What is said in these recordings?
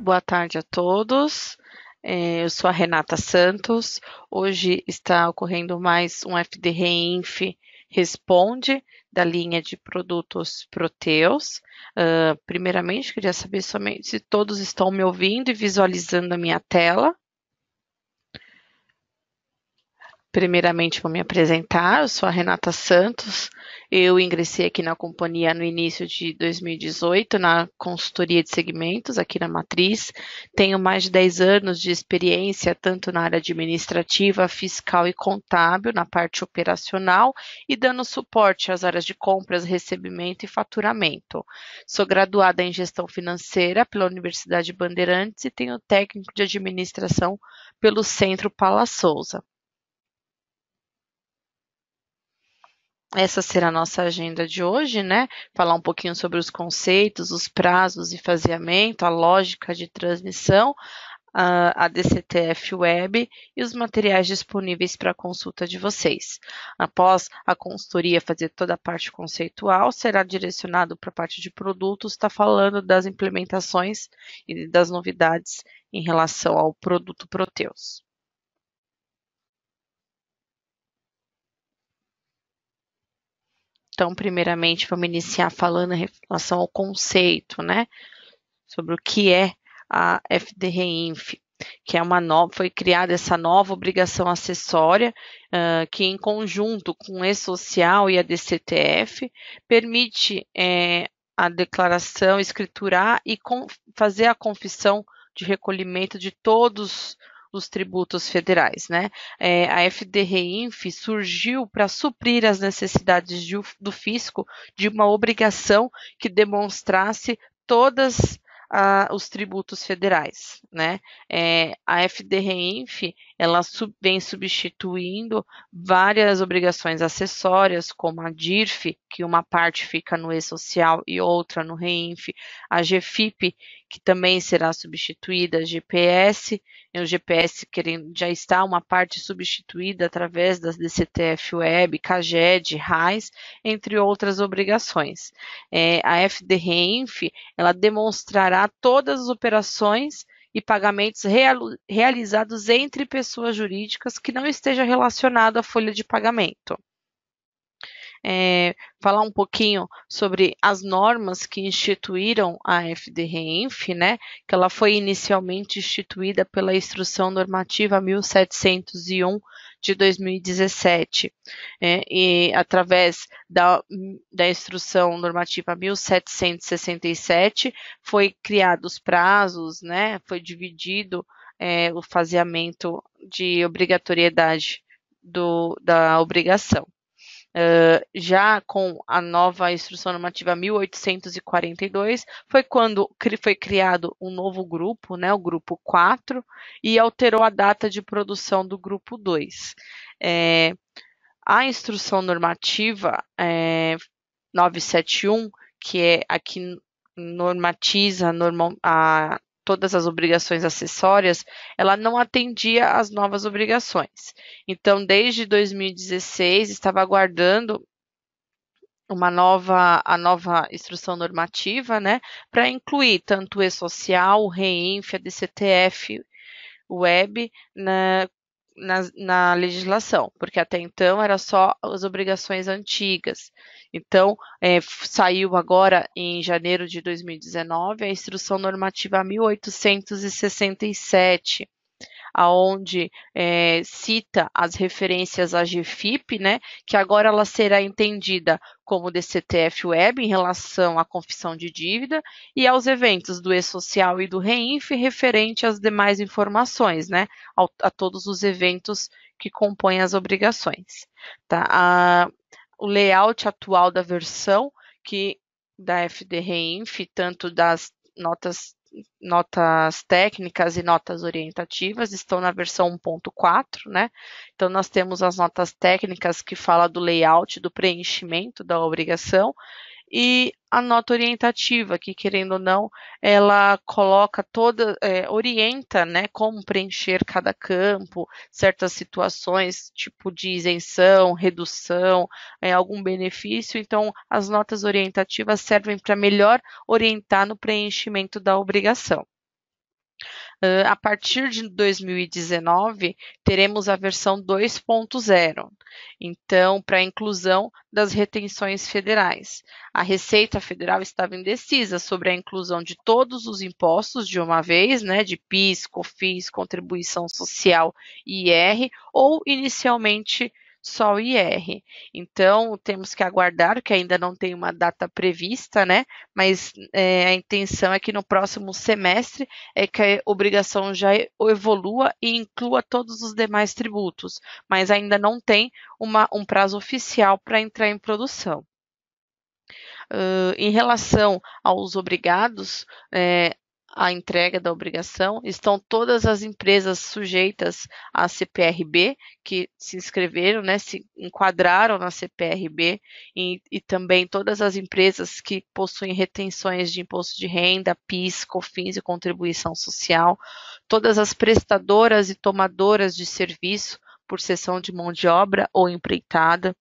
Boa tarde a todos. Eu sou a Renata Santos. Hoje está ocorrendo mais um FDR Inf Responde da linha de produtos Proteus. Primeiramente, queria saber somente se todos estão me ouvindo e visualizando a minha tela. Primeiramente, vou me apresentar. Eu sou a Renata Santos. Eu ingressei aqui na companhia no início de 2018, na consultoria de segmentos, aqui na Matriz. Tenho mais de 10 anos de experiência, tanto na área administrativa, fiscal e contábil, na parte operacional, e dando suporte às áreas de compras, recebimento e faturamento. Sou graduada em gestão financeira pela Universidade Bandeirantes e tenho técnico de administração pelo Centro Paula Souza. Essa será a nossa agenda de hoje, né? Falar um pouquinho sobre os conceitos, os prazos e faseamento, a lógica de transmissão, a DCTF Web e os materiais disponíveis para consulta de vocês. Após a consultoria fazer toda a parte conceitual, será direcionado para a parte de produtos, está falando das implementações e das novidades em relação ao produto Proteus. Então, primeiramente, vamos iniciar falando em relação ao conceito, né? Sobre o que é a FDR-INF, que é foi criada essa nova obrigação acessória, que em conjunto com o E-Social e a DCTF, permite a declaração, escriturar e fazer a confissão de recolhimento de todos os tributos federais, né? A FDR-INF surgiu para suprir as necessidades do fisco de uma obrigação que demonstrasse todas os tributos federais, né? A FDR-INF ela vem substituindo várias obrigações acessórias, como a DIRF, que uma parte fica no E-Social e outra no REINF, a GFIP, que também será substituída, a GPS, o GPS já está uma parte substituída através das DCTF Web, CAGED, RAIS, entre outras obrigações. A FDR-INF ela demonstrará todas as operações e pagamentos realizados entre pessoas jurídicas que não esteja relacionado à folha de pagamento. Falar um pouquinho sobre as normas que instituíram a FDR-INF, né, que ela foi inicialmente instituída pela Instrução Normativa 1701 de 2017, e através da Instrução Normativa 1767 foi criados prazos, né, foi dividido o faseamento de obrigatoriedade da obrigação. Já com a nova Instrução Normativa 1842, foi quando foi criado um novo grupo, né, o grupo 4, e alterou a data de produção do grupo 2. A Instrução Normativa 971, que é a que normatiza todas as obrigações acessórias, ela não atendia às novas obrigações. Então, desde 2016, estava aguardando a nova instrução normativa, né, para incluir tanto o E-Social, o REINF, a DCTF Web na legislação, porque até então era só as obrigações antigas. Então, saiu agora em janeiro de 2019 a Instrução Normativa 1867, aonde cita as referências à GFIP, né, que agora ela será entendida como DCTF Web em relação à confissão de dívida e aos eventos do E-Social e do REINF referente às demais informações, né, a todos os eventos que compõem as obrigações. Tá? O layout atual da versão da FDR-INF, tanto das notas técnicas e notas orientativas, estão na versão 1.4, né? Então, nós temos as notas técnicas que fala do layout, do preenchimento da obrigação, e a nota orientativa, que querendo ou não, ela coloca orienta, né, como preencher cada campo, certas situações, tipo de isenção, redução, algum benefício. Então, as notas orientativas servem para melhor orientar no preenchimento da obrigação. A partir de 2019, teremos a versão 2.0, então, para a inclusão das retenções federais. A Receita Federal estava indecisa sobre a inclusão de todos os impostos de uma vez, né, de PIS, COFINS, contribuição social e IR, ou inicialmente só o IR. Então, temos que aguardar, que ainda não tem uma data prevista, né? Mas a intenção é que no próximo semestre é que a obrigação já evolua e inclua todos os demais tributos, mas ainda não tem um prazo oficial para entrar em produção. Em relação aos obrigados, a entrega da obrigação, estão todas as empresas sujeitas à CPRB, que se inscreveram, né, se enquadraram na CPRB, e também todas as empresas que possuem retenções de imposto de renda, PIS, COFINS e contribuição social, todas as prestadoras e tomadoras de serviço por cessão de mão de obra ou empreitada,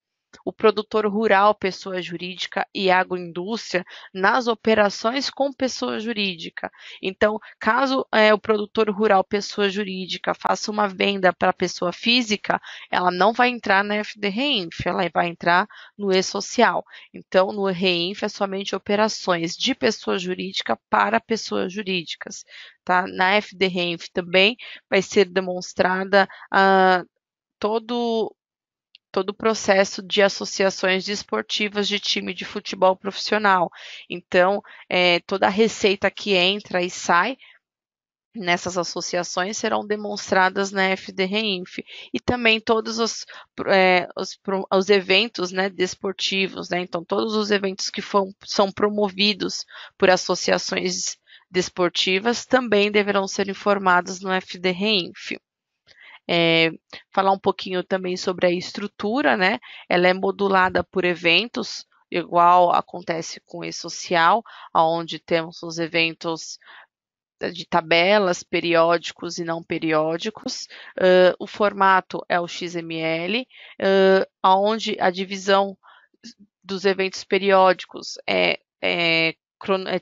o produtor rural, pessoa jurídica, e agroindústria nas operações com pessoa jurídica. Então, caso o produtor rural, pessoa jurídica, faça uma venda para pessoa física, ela não vai entrar na FD-REINF, ela vai entrar no E-Social. Então, no REINF é somente operações de pessoa jurídica para pessoas jurídicas. Tá? Na FD-REINF também vai ser demonstrada todo o processo de associações desportivas de time de futebol profissional. Então, toda a receita que entra e sai nessas associações serão demonstradas na FD-REINF. E também todos os eventos, né, desportivos, né? Então, todos os eventos que são promovidos por associações desportivas também deverão ser informados no FD-REINF. Falar um pouquinho também sobre a estrutura, né? Ela é modulada por eventos, igual acontece com o E-Social, onde temos os eventos de tabelas, periódicos e não periódicos. O formato é o XML, onde a divisão dos eventos periódicos é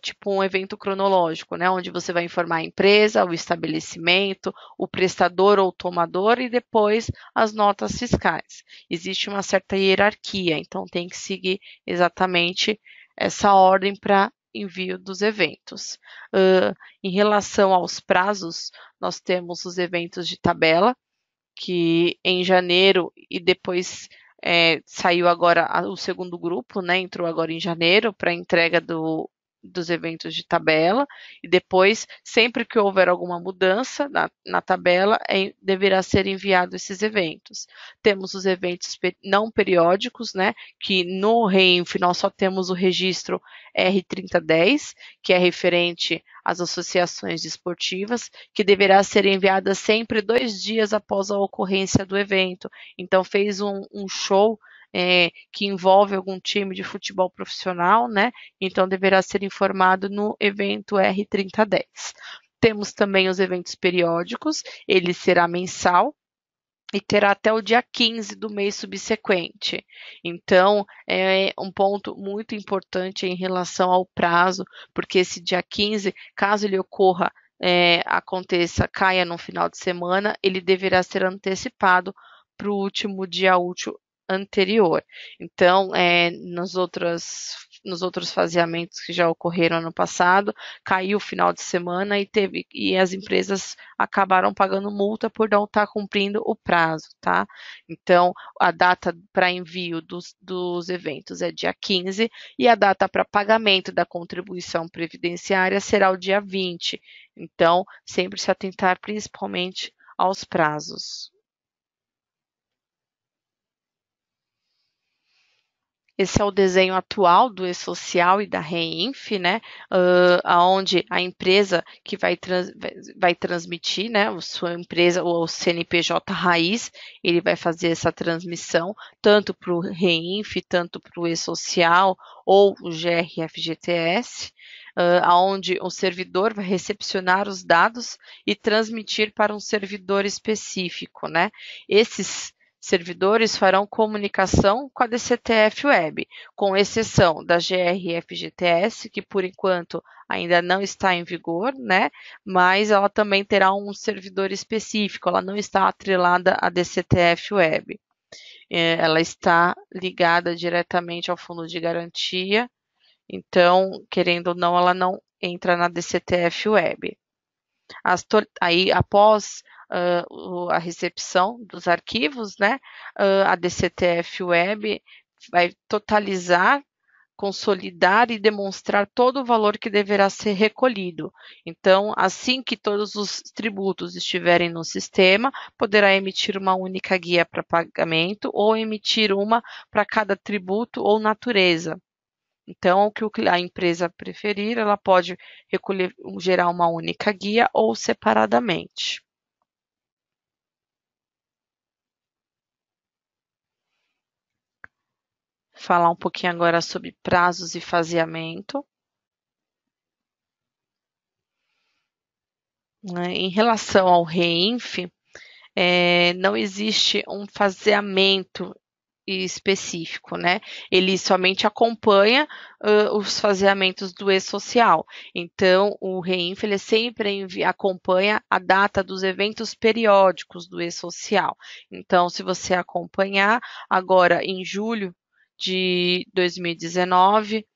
tipo um evento cronológico, né? Onde você vai informar a empresa, o estabelecimento, o prestador ou tomador e depois as notas fiscais. Existe uma certa hierarquia, então tem que seguir exatamente essa ordem para envio dos eventos. Em relação aos prazos, nós temos os eventos de tabela, que em janeiro e depois saiu agora o segundo grupo, né? Entrou agora em janeiro para entrega dos eventos de tabela, e depois, sempre que houver alguma mudança na tabela, deverá ser enviado esses eventos. Temos os eventos não periódicos, né, que no REINF nós só temos o registro R3010, que é referente às associações desportivas, que deverá ser enviada sempre 2 dias após a ocorrência do evento. Então, fez um show que envolve algum time de futebol profissional, né? Então deverá ser informado no evento R3010. Temos também os eventos periódicos, ele será mensal e terá até o dia 15 do mês subsequente. Então, é um ponto muito importante em relação ao prazo, porque esse dia 15, caso ele ocorra, caia no final de semana, ele deverá ser antecipado para o último dia útil anterior. Então, nos outros faseamentos que já ocorreram ano passado, caiu o final de semana e as empresas acabaram pagando multa por não estar cumprindo o prazo, tá? Então, a data para envio dos eventos é dia 15 e a data para pagamento da contribuição previdenciária será o dia 20. Então, sempre se atentar principalmente aos prazos. Esse é o desenho atual do E-Social e da REINF, né? Onde a empresa que vai transmitir, né? A sua empresa, ou o CNPJ raiz, ele vai fazer essa transmissão tanto para o REINF, tanto para o E-Social ou o GRFGTS, onde o servidor vai recepcionar os dados e transmitir para um servidor específico, né? Esses servidores farão comunicação com a DCTF Web, com exceção da GRF-GTS, que por enquanto ainda não está em vigor, né? Mas ela também terá um servidor específico, ela não está atrelada à DCTF Web. Ela está ligada diretamente ao fundo de garantia, então, querendo ou não, ela não entra na DCTF Web. Aí, após a recepção dos arquivos, né, a DCTF Web vai totalizar, consolidar e demonstrar todo o valor que deverá ser recolhido. Então, assim que todos os tributos estiverem no sistema, poderá emitir uma única guia para pagamento ou emitir uma para cada tributo ou natureza. Então, o que a empresa preferir, ela pode gerar uma única guia ou separadamente. Falar um pouquinho agora sobre prazos e faseamento. Em relação ao REINF, não existe um faseamento específico, né? Ele somente acompanha os faseamentos do e-social. Então, o REINF ele sempre acompanha a data dos eventos periódicos do e-social. Então, se você acompanhar agora em julho de 2019,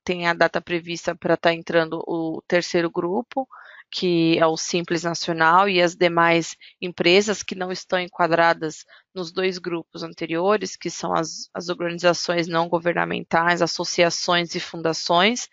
tem a data prevista para estar entrando o terceiro grupo, que é o Simples Nacional, e as demais empresas que não estão enquadradas nos dois grupos anteriores, que são as organizações não governamentais, associações e fundações,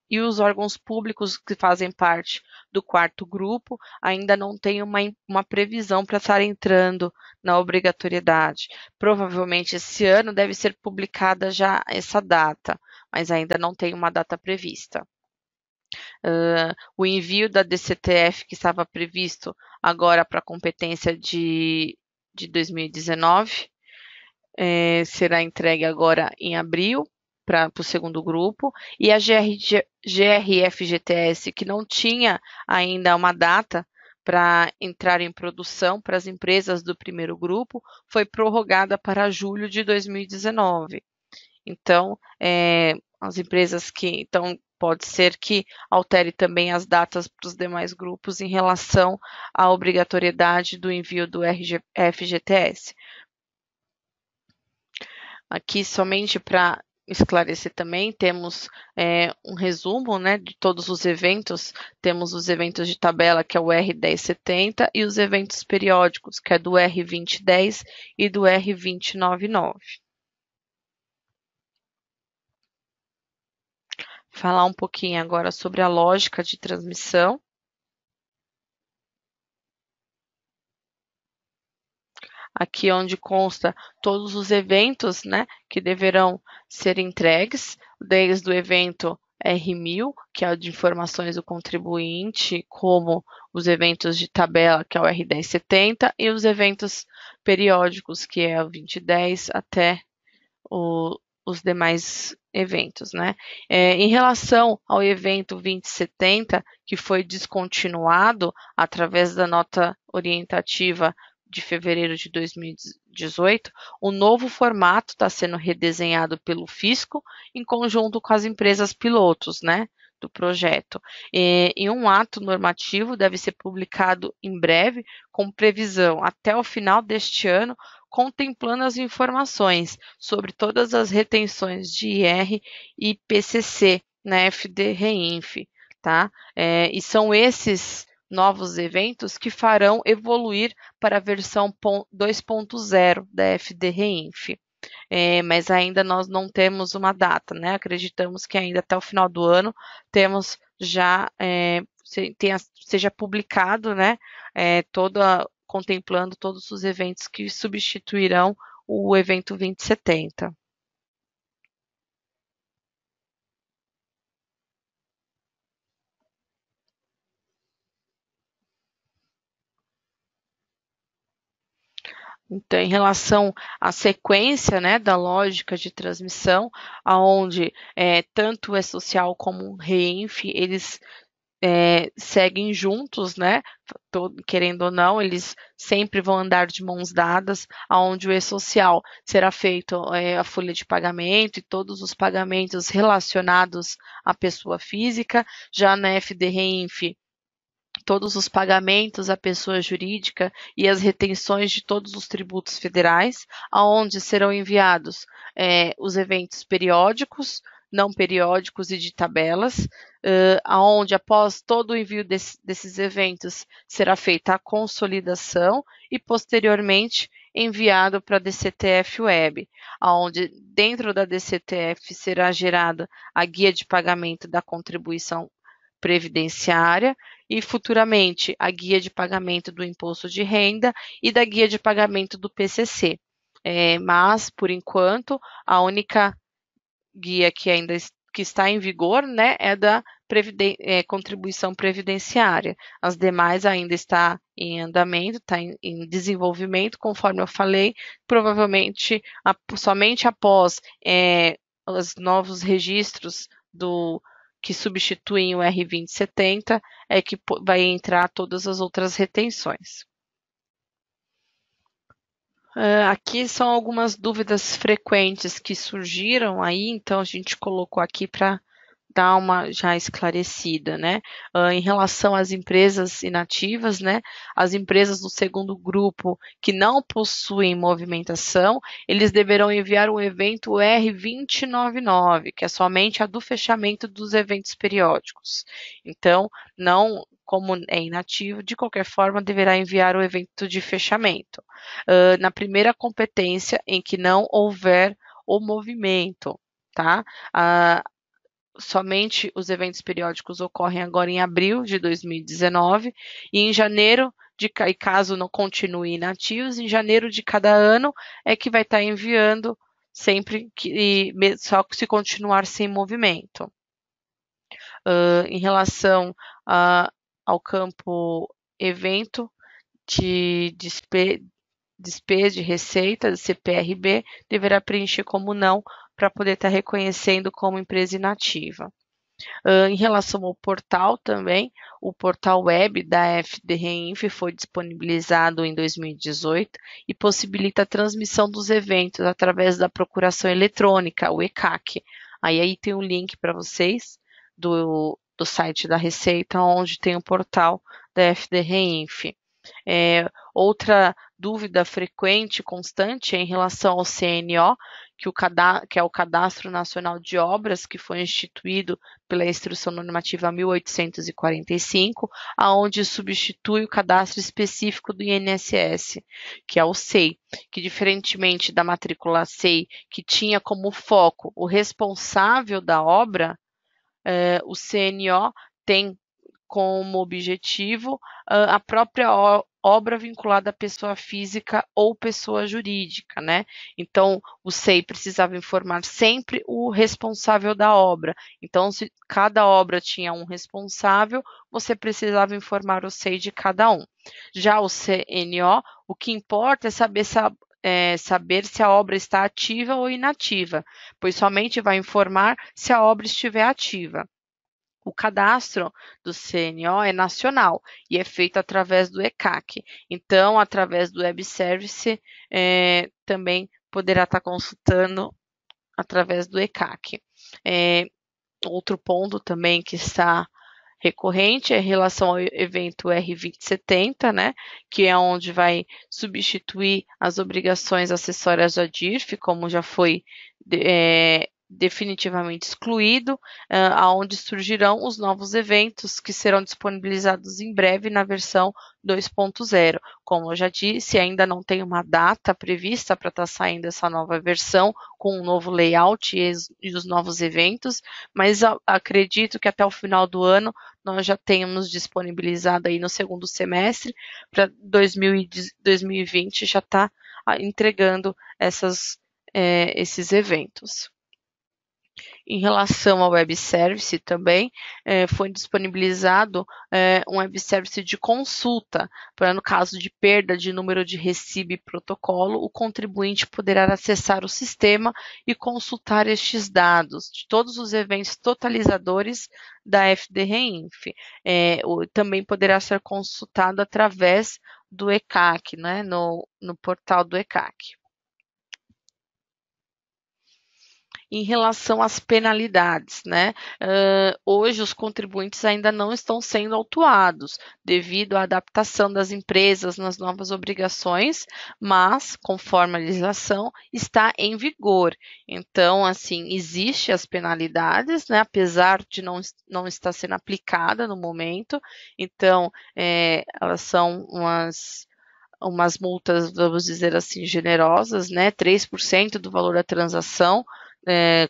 e os órgãos públicos que fazem parte do quarto grupo ainda não têm uma previsão para estar entrando na obrigatoriedade. Provavelmente esse ano deve ser publicada já essa data, mas ainda não tem uma data prevista. O envio da DCTF, que estava previsto agora para a competência de 2019, será entregue agora em abril para o segundo grupo, e a GRF-GTS, que não tinha ainda uma data para entrar em produção para as empresas do primeiro grupo, foi prorrogada para julho de 2019. Então, as empresas que. Então, pode ser que altere também as datas para os demais grupos em relação à obrigatoriedade do envio do FGTS. Aqui, somente para esclarecer também, temos um resumo, né, de todos os eventos. Temos os eventos de tabela, que é o R1070, e os eventos periódicos, que é do R2010 e do R2099. Falar um pouquinho agora sobre a lógica de transmissão. Aqui onde consta todos os eventos, né, que deverão ser entregues, desde o evento R1000, que é o de informações do contribuinte, como os eventos de tabela, que é o R1070, e os eventos periódicos, que é o 2010, até os demais eventos, né? Em relação ao evento 2070, que foi descontinuado através da nota orientativa de fevereiro de 2018, o novo formato está sendo redesenhado pelo Fisco em conjunto com as empresas pilotos, né, do projeto. E um ato normativo deve ser publicado em breve, com previsão até o final deste ano, contemplando as informações sobre todas as retenções de IR e PCC na FD-REINF, tá? E são esses novos eventos que farão evoluir para a versão 2.0 da FD-REINF. Mas ainda nós não temos uma data, né? Acreditamos que ainda até o final do ano temos já seja publicado, né? Contemplando todos os eventos que substituirão o evento 2070. Então, em relação à sequência, né, da lógica de transmissão, aonde tanto o E-Social como o REINF, eles seguem juntos, né? Querendo ou não, eles sempre vão andar de mãos dadas, aonde o e-social será feito a folha de pagamento e todos os pagamentos relacionados à pessoa física. Já na FDREINF, todos os pagamentos à pessoa jurídica e as retenções de todos os tributos federais, aonde serão enviados os eventos periódicos, não periódicos e de tabelas, aonde após todo o envio desses eventos será feita a consolidação e posteriormente enviado para a DCTF Web, aonde dentro da DCTF será gerada a guia de pagamento da contribuição previdenciária e futuramente a guia de pagamento do imposto de renda e da guia de pagamento do PCC. Mas, por enquanto, a única guia que ainda que está em vigor, né, é da contribuição previdenciária. As demais ainda está em andamento, está em desenvolvimento, conforme eu falei, provavelmente somente após os novos registros que substituem o R2070 é que vai entrar todas as outras retenções. Aqui são algumas dúvidas frequentes que surgiram aí, então a gente colocou aqui para dar uma já esclarecida, né? Em relação às empresas inativas, né? As empresas do segundo grupo que não possuem movimentação, eles deverão enviar um evento R2099, que é somente a do fechamento dos eventos periódicos. Então, não, como é inativo, de qualquer forma, deverá enviar o evento de fechamento. Na primeira competência em que não houver o movimento, tá? Somente os eventos periódicos ocorrem agora em abril de 2019 e em janeiro, e caso não continue inativos, em janeiro de cada ano é que vai estar enviando sempre só se continuar sem movimento. Em relação ao campo evento de despesa de receita, CPRB, deverá preencher como não para poder estar reconhecendo como empresa inativa. Em relação ao portal também, o portal web da FDREINF foi disponibilizado em 2018 e possibilita a transmissão dos eventos através da procuração eletrônica, o ECAC. Aí tem um link para vocês do site da Receita, onde tem o portal da FDREINF. Outra dúvida frequente, constante, é em relação ao CNO, que é o Cadastro Nacional de Obras, que foi instituído pela Instrução Normativa 1845, aonde substitui o cadastro específico do INSS, que é o SEI, que diferentemente da matrícula SEI, que tinha como foco o responsável da obra, o CNO tem como objetivo a própria obra vinculada à pessoa física ou pessoa jurídica, né? Então, o SEI precisava informar sempre o responsável da obra. Então, se cada obra tinha um responsável, você precisava informar o SEI de cada um. Já o CNO, o que importa é saber se a obra está ativa ou inativa, pois somente vai informar se a obra estiver ativa. O cadastro do CNO é nacional e é feito através do ECAC. Então, através do Web Service, também poderá estar consultando através do ECAC. Outro ponto também que está recorrente é em relação ao evento R2070, né, que é onde vai substituir as obrigações acessórias da DIRF, como já foi definitivamente excluído, aonde surgirão os novos eventos que serão disponibilizados em breve na versão 2.0. Como eu já disse, ainda não tem uma data prevista para estar saindo essa nova versão com um novo layout e os novos eventos, mas acredito que até o final do ano nós já tenhamos disponibilizado aí no segundo semestre, para 2020 já está entregando esses eventos. Em relação ao web service também, foi disponibilizado um web service de consulta, para no caso de perda de número de recibo e protocolo, o contribuinte poderá acessar o sistema e consultar estes dados de todos os eventos totalizadores da FDREINF. Também poderá ser consultado através do ECAC, né, no portal do ECAC. Em relação às penalidades, né? Hoje os contribuintes ainda não estão sendo autuados devido à adaptação das empresas nas novas obrigações, mas, conforme a legislação, está em vigor. Então, assim, existem as penalidades, né? Apesar de não estar sendo aplicada no momento. Então, elas são umas multas, vamos dizer assim, generosas, né? 3% do valor da transação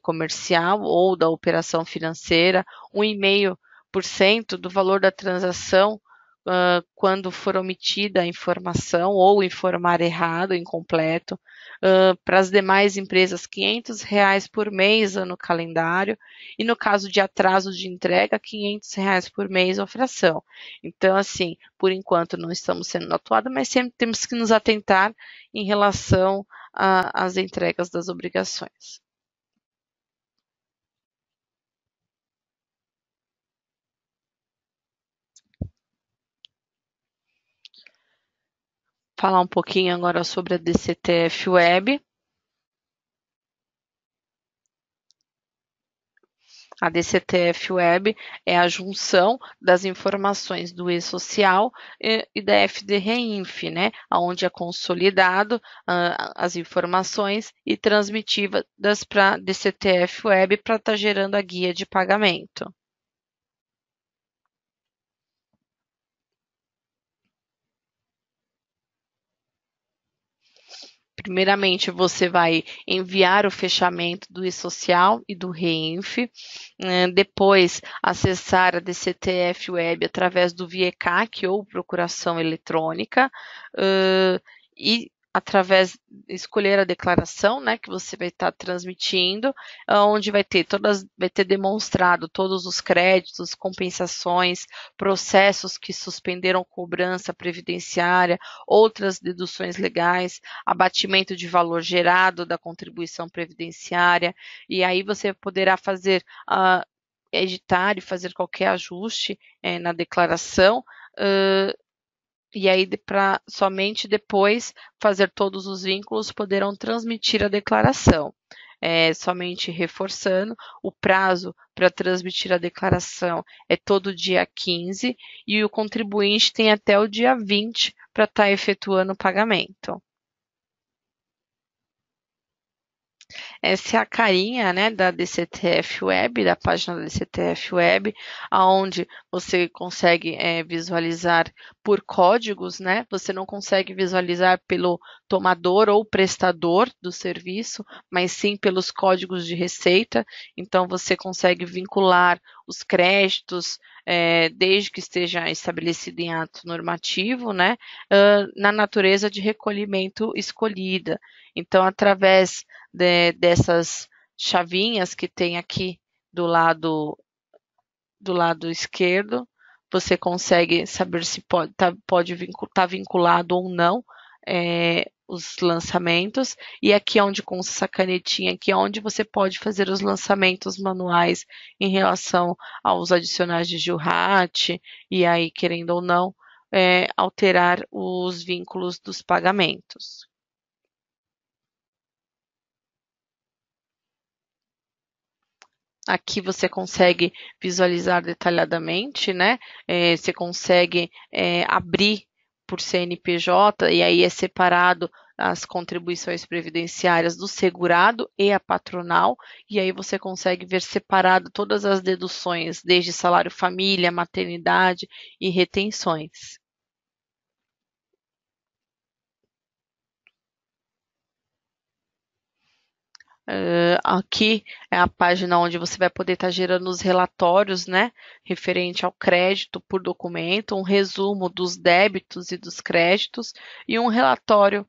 comercial ou da operação financeira, 1,5% do valor da transação quando for omitida a informação ou informar errado, incompleto. Para as demais empresas, R$ 500 por mês no calendário, e no caso de atraso de entrega, R$ 500 por mês ou fração. Então, assim, por enquanto não estamos sendo atuados, mas sempre temos que nos atentar em relação às entregas das obrigações. Falar um pouquinho agora sobre a DCTF Web. A DCTF Web é a junção das informações do e-social e da FDREINF, né, onde é consolidado as informações e transmitidas para a DCTF Web para estar gerando a guia de pagamento. Primeiramente, você vai enviar o fechamento do e-social e do REINF, depois acessar a DCTF Web através do VIECAC ou procuração eletrônica, e através escolher a declaração, né, que você vai estar transmitindo, onde vai ter demonstrado todos os créditos, compensações, processos que suspenderam cobrança previdenciária, outras deduções legais, abatimento de valor gerado da contribuição previdenciária, e aí você poderá fazer editar e fazer qualquer ajuste na declaração, e aí para somente depois fazer todos os vínculos poderão transmitir a declaração. Somente reforçando, o prazo para transmitir a declaração é todo dia 15 e o contribuinte tem até o dia 20 para estar efetuando o pagamento. Essa é a carinha, né, da DCTF Web, da página da DCTF Web, aonde você consegue visualizar por códigos, né? Você não consegue visualizar pelo tomador ou prestador do serviço, mas sim pelos códigos de receita. Então você consegue vincular os créditos, desde que esteja estabelecido em ato normativo, né, na natureza de recolhimento escolhida. Então, através dessas chavinhas que tem aqui do lado esquerdo, você consegue saber se pode estar vinculado ou não os lançamentos, e aqui onde com essa canetinha aqui, onde você pode fazer os lançamentos manuais em relação aos adicionais de GILRAT, e aí, querendo ou não, alterar os vínculos dos pagamentos. Aqui você consegue visualizar detalhadamente, né? Você consegue abrir por CNPJ, e aí é separado as contribuições previdenciárias do segurado e a patronal, e aí você consegue ver separado todas as deduções, desde salário família, maternidade e retenções. Aqui é a página onde você vai poder estar gerando os relatórios, né, referente ao crédito por documento, um resumo dos débitos e dos créditos e um relatório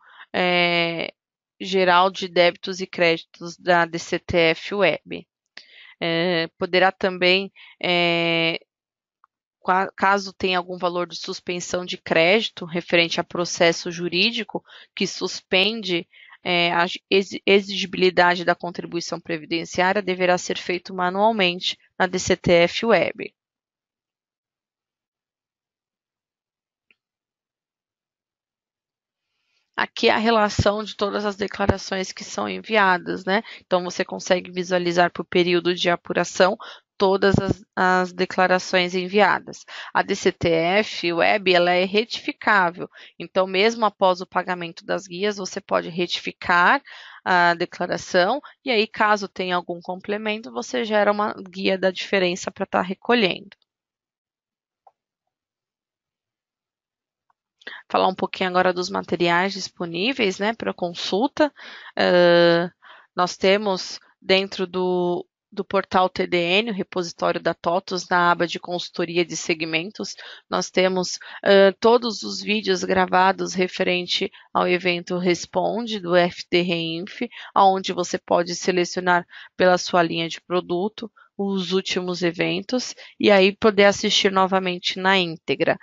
geral de débitos e créditos da DCTF Web. Poderá também, caso tenha algum valor de suspensão de crédito referente a processo jurídico que suspende a exigibilidade da contribuição previdenciária, deverá ser feito manualmente na DCTF Web. Aqui é a relação de todas as declarações que são enviadas, né? Então, você consegue visualizar por período de apuração todas as declarações enviadas. A DCTF Web, ela é retificável. Então, mesmo após o pagamento das guias, você pode retificar a declaração e aí, caso tenha algum complemento, você gera uma guia da diferença para estar recolhendo. Falar um pouquinho agora dos materiais disponíveis, né, para consulta. Nós temos dentro do portal TDN, o repositório da TOTUS, na aba de consultoria de segmentos, nós temos todos os vídeos gravados referente ao evento Responde, do FD Reinf, onde você pode selecionar pela sua linha de produto os últimos eventos e aí poder assistir novamente na íntegra.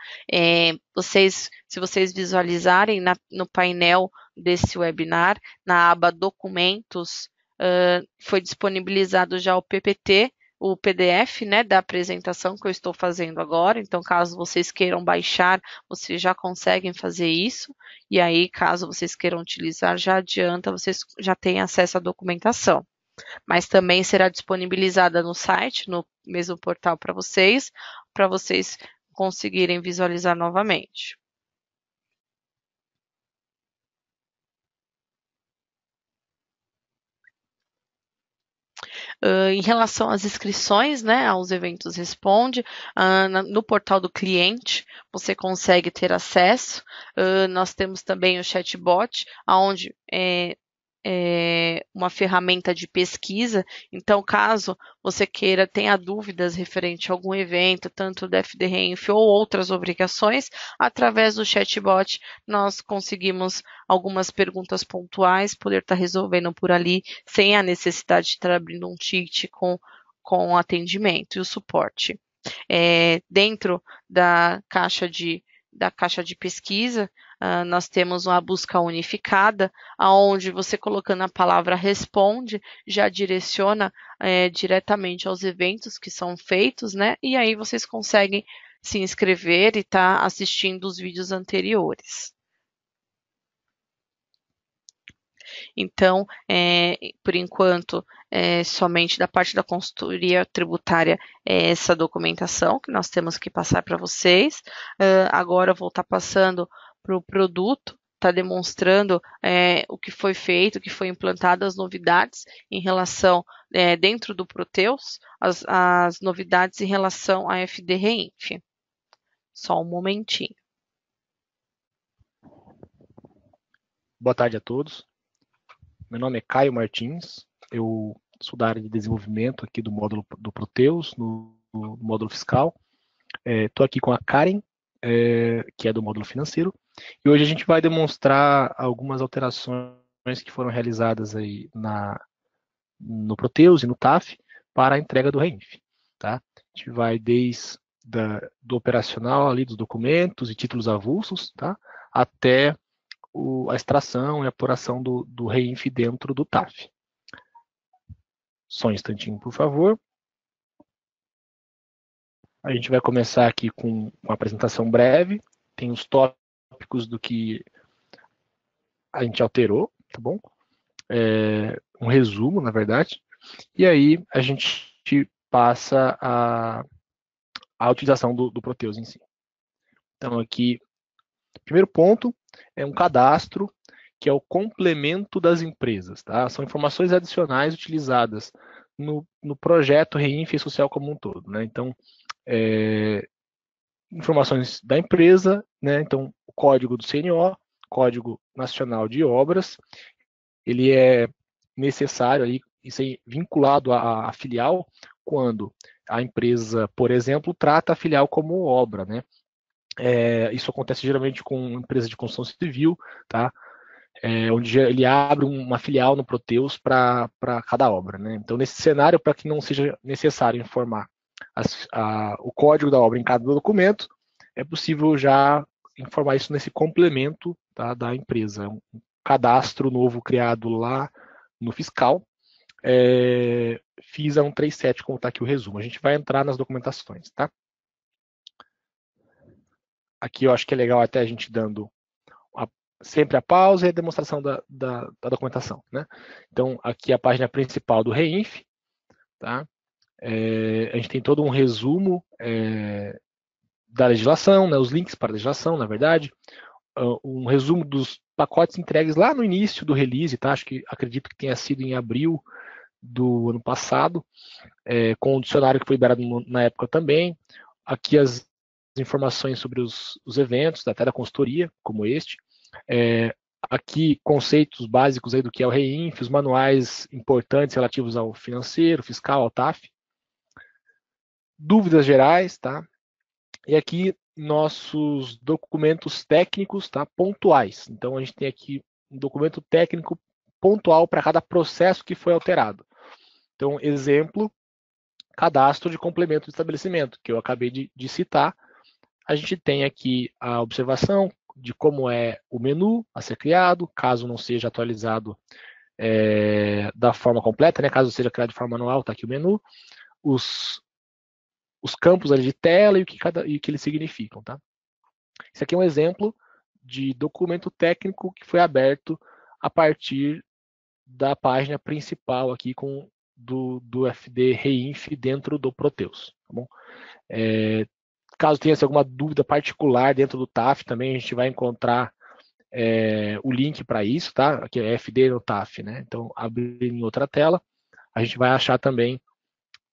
Se vocês visualizarem no painel desse webinar, na aba Documentos, foi disponibilizado já o PPT, o PDF, né, da apresentação que eu estou fazendo agora. Então, caso vocês queiram baixar, vocês já conseguem fazer isso. E aí, caso vocês queiram utilizar, já adianta, vocês já têm acesso à documentação. Mas também será disponibilizada no site, no mesmo portal para vocês conseguirem visualizar novamente. Em relação às inscrições, né, aos eventos Responde, no portal do cliente você consegue ter acesso. Nós temos também o chatbot, onde uma ferramenta de pesquisa. Então, caso você tenha dúvidas referente a algum evento, tanto do FDRenf ou outras obrigações, através do chatbot nós conseguimos algumas perguntas pontuais, poder estar resolvendo por ali, sem a necessidade de estar abrindo um ticket com atendimento e o suporte. Dentro da caixa de pesquisa, nós temos uma busca unificada, onde você colocando a palavra responde, já direciona diretamente aos eventos que são feitos, né? E aí vocês conseguem se inscrever e estar assistindo os vídeos anteriores. Então, por enquanto, somente da parte da consultoria tributária essa documentação que nós temos que passar para vocês. Agora eu vou estar passando para o produto, está demonstrando o que foi feito, o que foi implantado, as novidades em relação, dentro do Proteus, as novidades em relação à FD Reinf. Só um momentinho. Boa tarde a todos. Meu nome é Caio Martins, eu sou da área de desenvolvimento aqui do módulo do Proteus, no módulo fiscal. Estou aqui com a Karen, que é do módulo financeiro, e hoje a gente vai demonstrar algumas alterações que foram realizadas aí no Proteus e no TAF para a entrega do Reinf. Tá? A gente vai desde do operacional ali dos documentos e títulos avulsos, tá? Até a extração e apuração do Reinf dentro do TAF. Só um instantinho, por favor. A gente vai começar aqui com uma apresentação breve. Tem os tópicos do que a gente alterou, tá bom? Um resumo, na verdade. E aí a gente passa a utilização do Proteus em si. Então aqui, primeiro ponto é um cadastro, que é o complemento das empresas. Tá? São informações adicionais utilizadas no projeto Reinf Social como um todo. Né? Então, informações da empresa, né? Então, o código do CNO, Código Nacional de Obras, ele é necessário aí, isso é vinculado à filial quando a empresa, por exemplo, trata a filial como obra. Né? Isso acontece geralmente com empresa de construção civil, tá? onde ele abre uma filial no Proteus para cada obra, né? Então, nesse cenário, para que não seja necessário informar o código da obra em cada documento, é possível já informar isso nesse complemento, tá, da empresa. Um cadastro novo criado lá no fiscal, FISA 137, como está aqui o resumo. A gente vai entrar nas documentações, tá? Aqui eu acho que é legal até a gente dando sempre a pausa e a demonstração da documentação, né? Então, aqui a página principal do REINF, tá? A gente tem todo um resumo da legislação, né? Os links para a legislação, na verdade, um resumo dos pacotes entregues lá no início do release, tá? Acredito que tenha sido em abril do ano passado, com o dicionário que foi liberado na época também. Aqui as informações sobre os eventos, até da consultoria, como este. Aqui conceitos básicos aí do que é o REINF, os manuais importantes relativos ao financeiro, fiscal, ao TAF. Dúvidas gerais, tá? E aqui nossos documentos técnicos, tá? Pontuais. Então a gente tem aqui um documento técnico pontual para cada processo que foi alterado. Então, exemplo, cadastro de complemento de estabelecimento, que eu acabei de citar. A gente tem aqui a observação de como é o menu a ser criado, caso não seja atualizado da forma completa, né? Caso seja criado de forma manual, está aqui o menu, os campos ali de tela e o que eles significam, tá? Esse aqui é um exemplo de documento técnico que foi aberto a partir da página principal aqui do FD REINF dentro do Proteus, tá bom? Caso tenha alguma dúvida particular dentro do TAF também, a gente vai encontrar o link para isso, tá? Aqui é FD no TAF, né? Então, abrir em outra tela, a gente vai achar também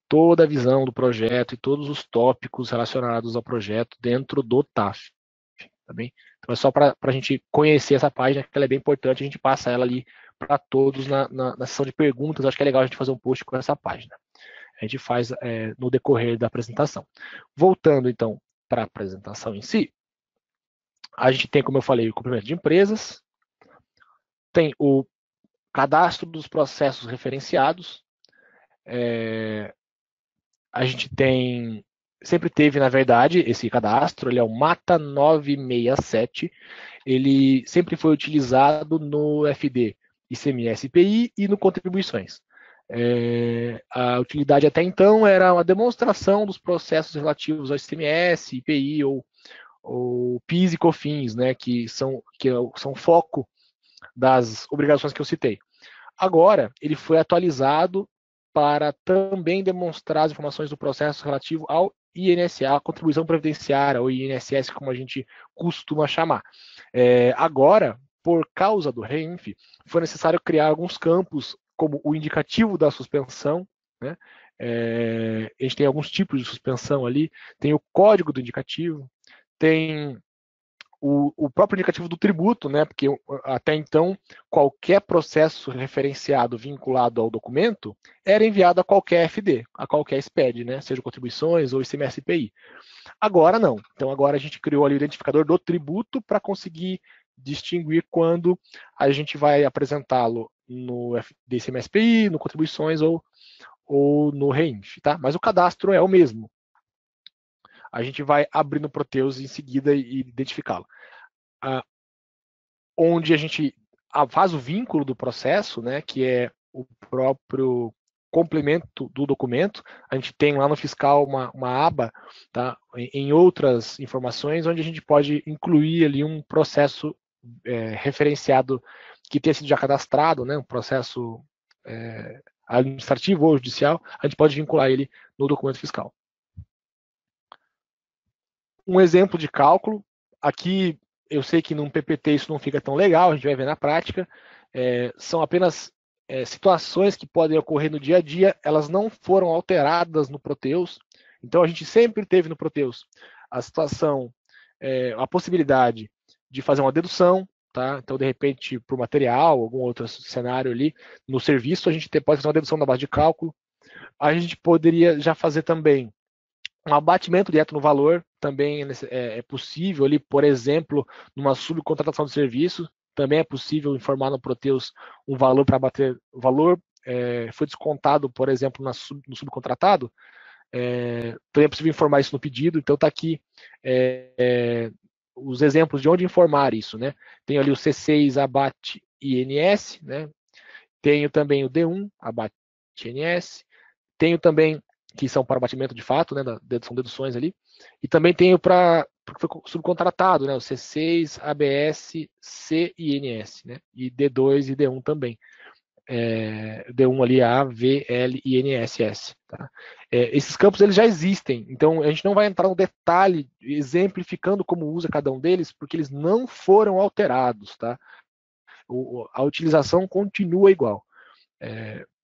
toda a visão do projeto e todos os tópicos relacionados ao projeto dentro do TAF, tá bem? Então, é só para a gente conhecer essa página, que ela é bem importante, a gente passa ela ali para todos na sessão de perguntas. Acho que é legal a gente fazer um post com essa página. A gente faz no decorrer da apresentação. Voltando, então, para a apresentação em si, a gente tem, como eu falei, o complemento de empresas, tem o cadastro dos processos referenciados, a gente sempre teve, na verdade, esse cadastro, ele é o MATA 967, ele sempre foi utilizado no FD ICMS IPI e no contribuições. A utilidade até então era uma demonstração dos processos relativos ao ICMS, IPI ou PIS e COFINS, né, que são foco das obrigações que eu citei. Agora, ele foi atualizado para também demonstrar as informações do processo relativo ao INSS, a contribuição previdenciária, ou INSS, como a gente costuma chamar. Agora, por causa do REINF, foi necessário criar alguns campos, como o indicativo da suspensão, né? A gente tem alguns tipos de suspensão ali, tem o código do indicativo, tem o próprio indicativo do tributo, né? Porque até então qualquer processo referenciado vinculado ao documento era enviado a qualquer FD, a qualquer SPED, né? Seja contribuições ou ICMS-IPI. Agora não. Então agora a gente criou ali o identificador do tributo para conseguir distinguir quando a gente vai apresentá-lo no FD ICMS-IPI, no contribuições ou no REINF, tá? Mas o cadastro é o mesmo. A gente vai abrir no Proteus em seguida e identificá-lo. Onde a gente faz o vínculo do processo, né, que é o próprio complemento do documento. A gente tem lá no fiscal uma aba, tá, em outras informações, onde a gente pode incluir ali um processo referenciado que tenha sido já cadastrado, né, um processo administrativo ou judicial, a gente pode vincular ele no documento fiscal. Um exemplo de cálculo, aqui eu sei que num PPT isso não fica tão legal, a gente vai ver na prática, são apenas situações que podem ocorrer no dia a dia, elas não foram alteradas no Proteus, então a gente sempre teve no Proteus a situação, a possibilidade de fazer uma dedução, tá? Então de repente para o material, algum outro cenário ali, no serviço a gente pode fazer uma dedução da base de cálculo, a gente poderia já fazer também um abatimento direto no valor, também é possível ali, por exemplo, numa subcontratação de serviço, também é possível informar no Proteus um valor para bater. O valor foi descontado, por exemplo, no subcontratado. Também é possível informar isso no pedido. Então está aqui os exemplos de onde informar isso, né? Tenho ali o C6 abate INS, né? Tenho também o D1 abate INS. Tenho também, que são para abatimento de fato, né? São deduções ali. E também tenho para subcontratado, né? O C6, ABS, C e INS, né? E D2 e D1 também. D1 ali, A, V, L e NSS. Tá? Esses campos eles já existem, então a gente não vai entrar no detalhe exemplificando como usa cada um deles, porque eles não foram alterados. Tá? A utilização continua igual.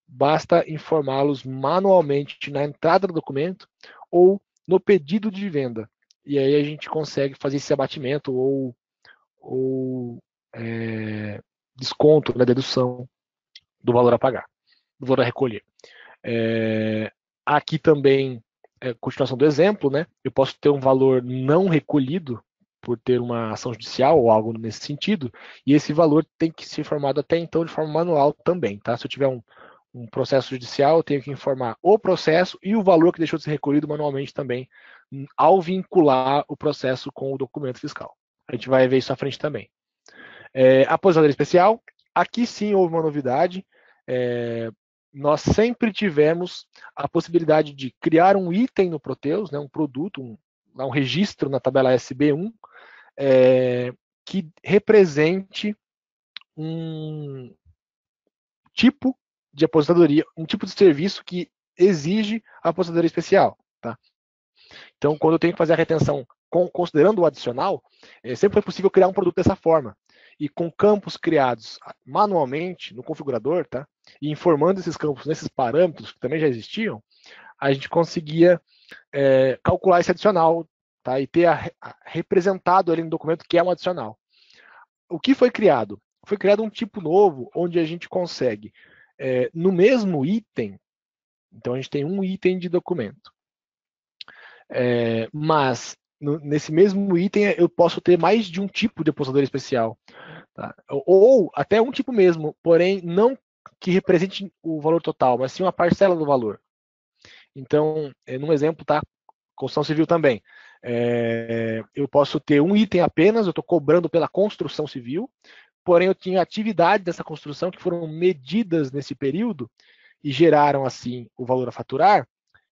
Basta informá-los manualmente na entrada do documento ou no pedido de venda. E aí a gente consegue fazer esse abatimento ou desconto, né, dedução do valor a pagar, do valor a recolher. Aqui também, continuação do exemplo, né? Eu posso ter um valor não recolhido por ter uma ação judicial ou algo nesse sentido, e esse valor tem que ser informado até então de forma manual também, tá? Se eu tiver um processo judicial, eu tenho que informar o processo e o valor que deixou de ser recolhido manualmente também, ao vincular o processo com o documento fiscal. A gente vai ver isso à frente também. Aposentadoria especial, aqui sim houve uma novidade. Nós sempre tivemos a possibilidade de criar um item no Proteus, né, um produto, um registro na tabela SB1, que represente um tipo de aposentadoria, um tipo de serviço que exige a aposentadoria especial. Tá? Então, quando eu tenho que fazer a retenção considerando o adicional, sempre foi possível criar um produto dessa forma. E com campos criados manualmente no configurador, tá? E informando esses campos nesses parâmetros que também já existiam, a gente conseguia calcular esse adicional, tá? E ter representado ali no documento que é um adicional. O que foi criado? Foi criado um tipo novo, onde a gente consegue, no mesmo item, então a gente tem um item de documento, mas nesse mesmo item eu posso ter mais de um tipo de aposentadoria especial. Tá? Ou até um tipo mesmo, porém não que represente o valor total, mas sim uma parcela do valor. Então, num exemplo, tá? Construção civil também. Eu posso ter um item apenas, eu estou cobrando pela construção civil, porém eu tinha atividades dessa construção que foram medidas nesse período e geraram, assim, o valor a faturar.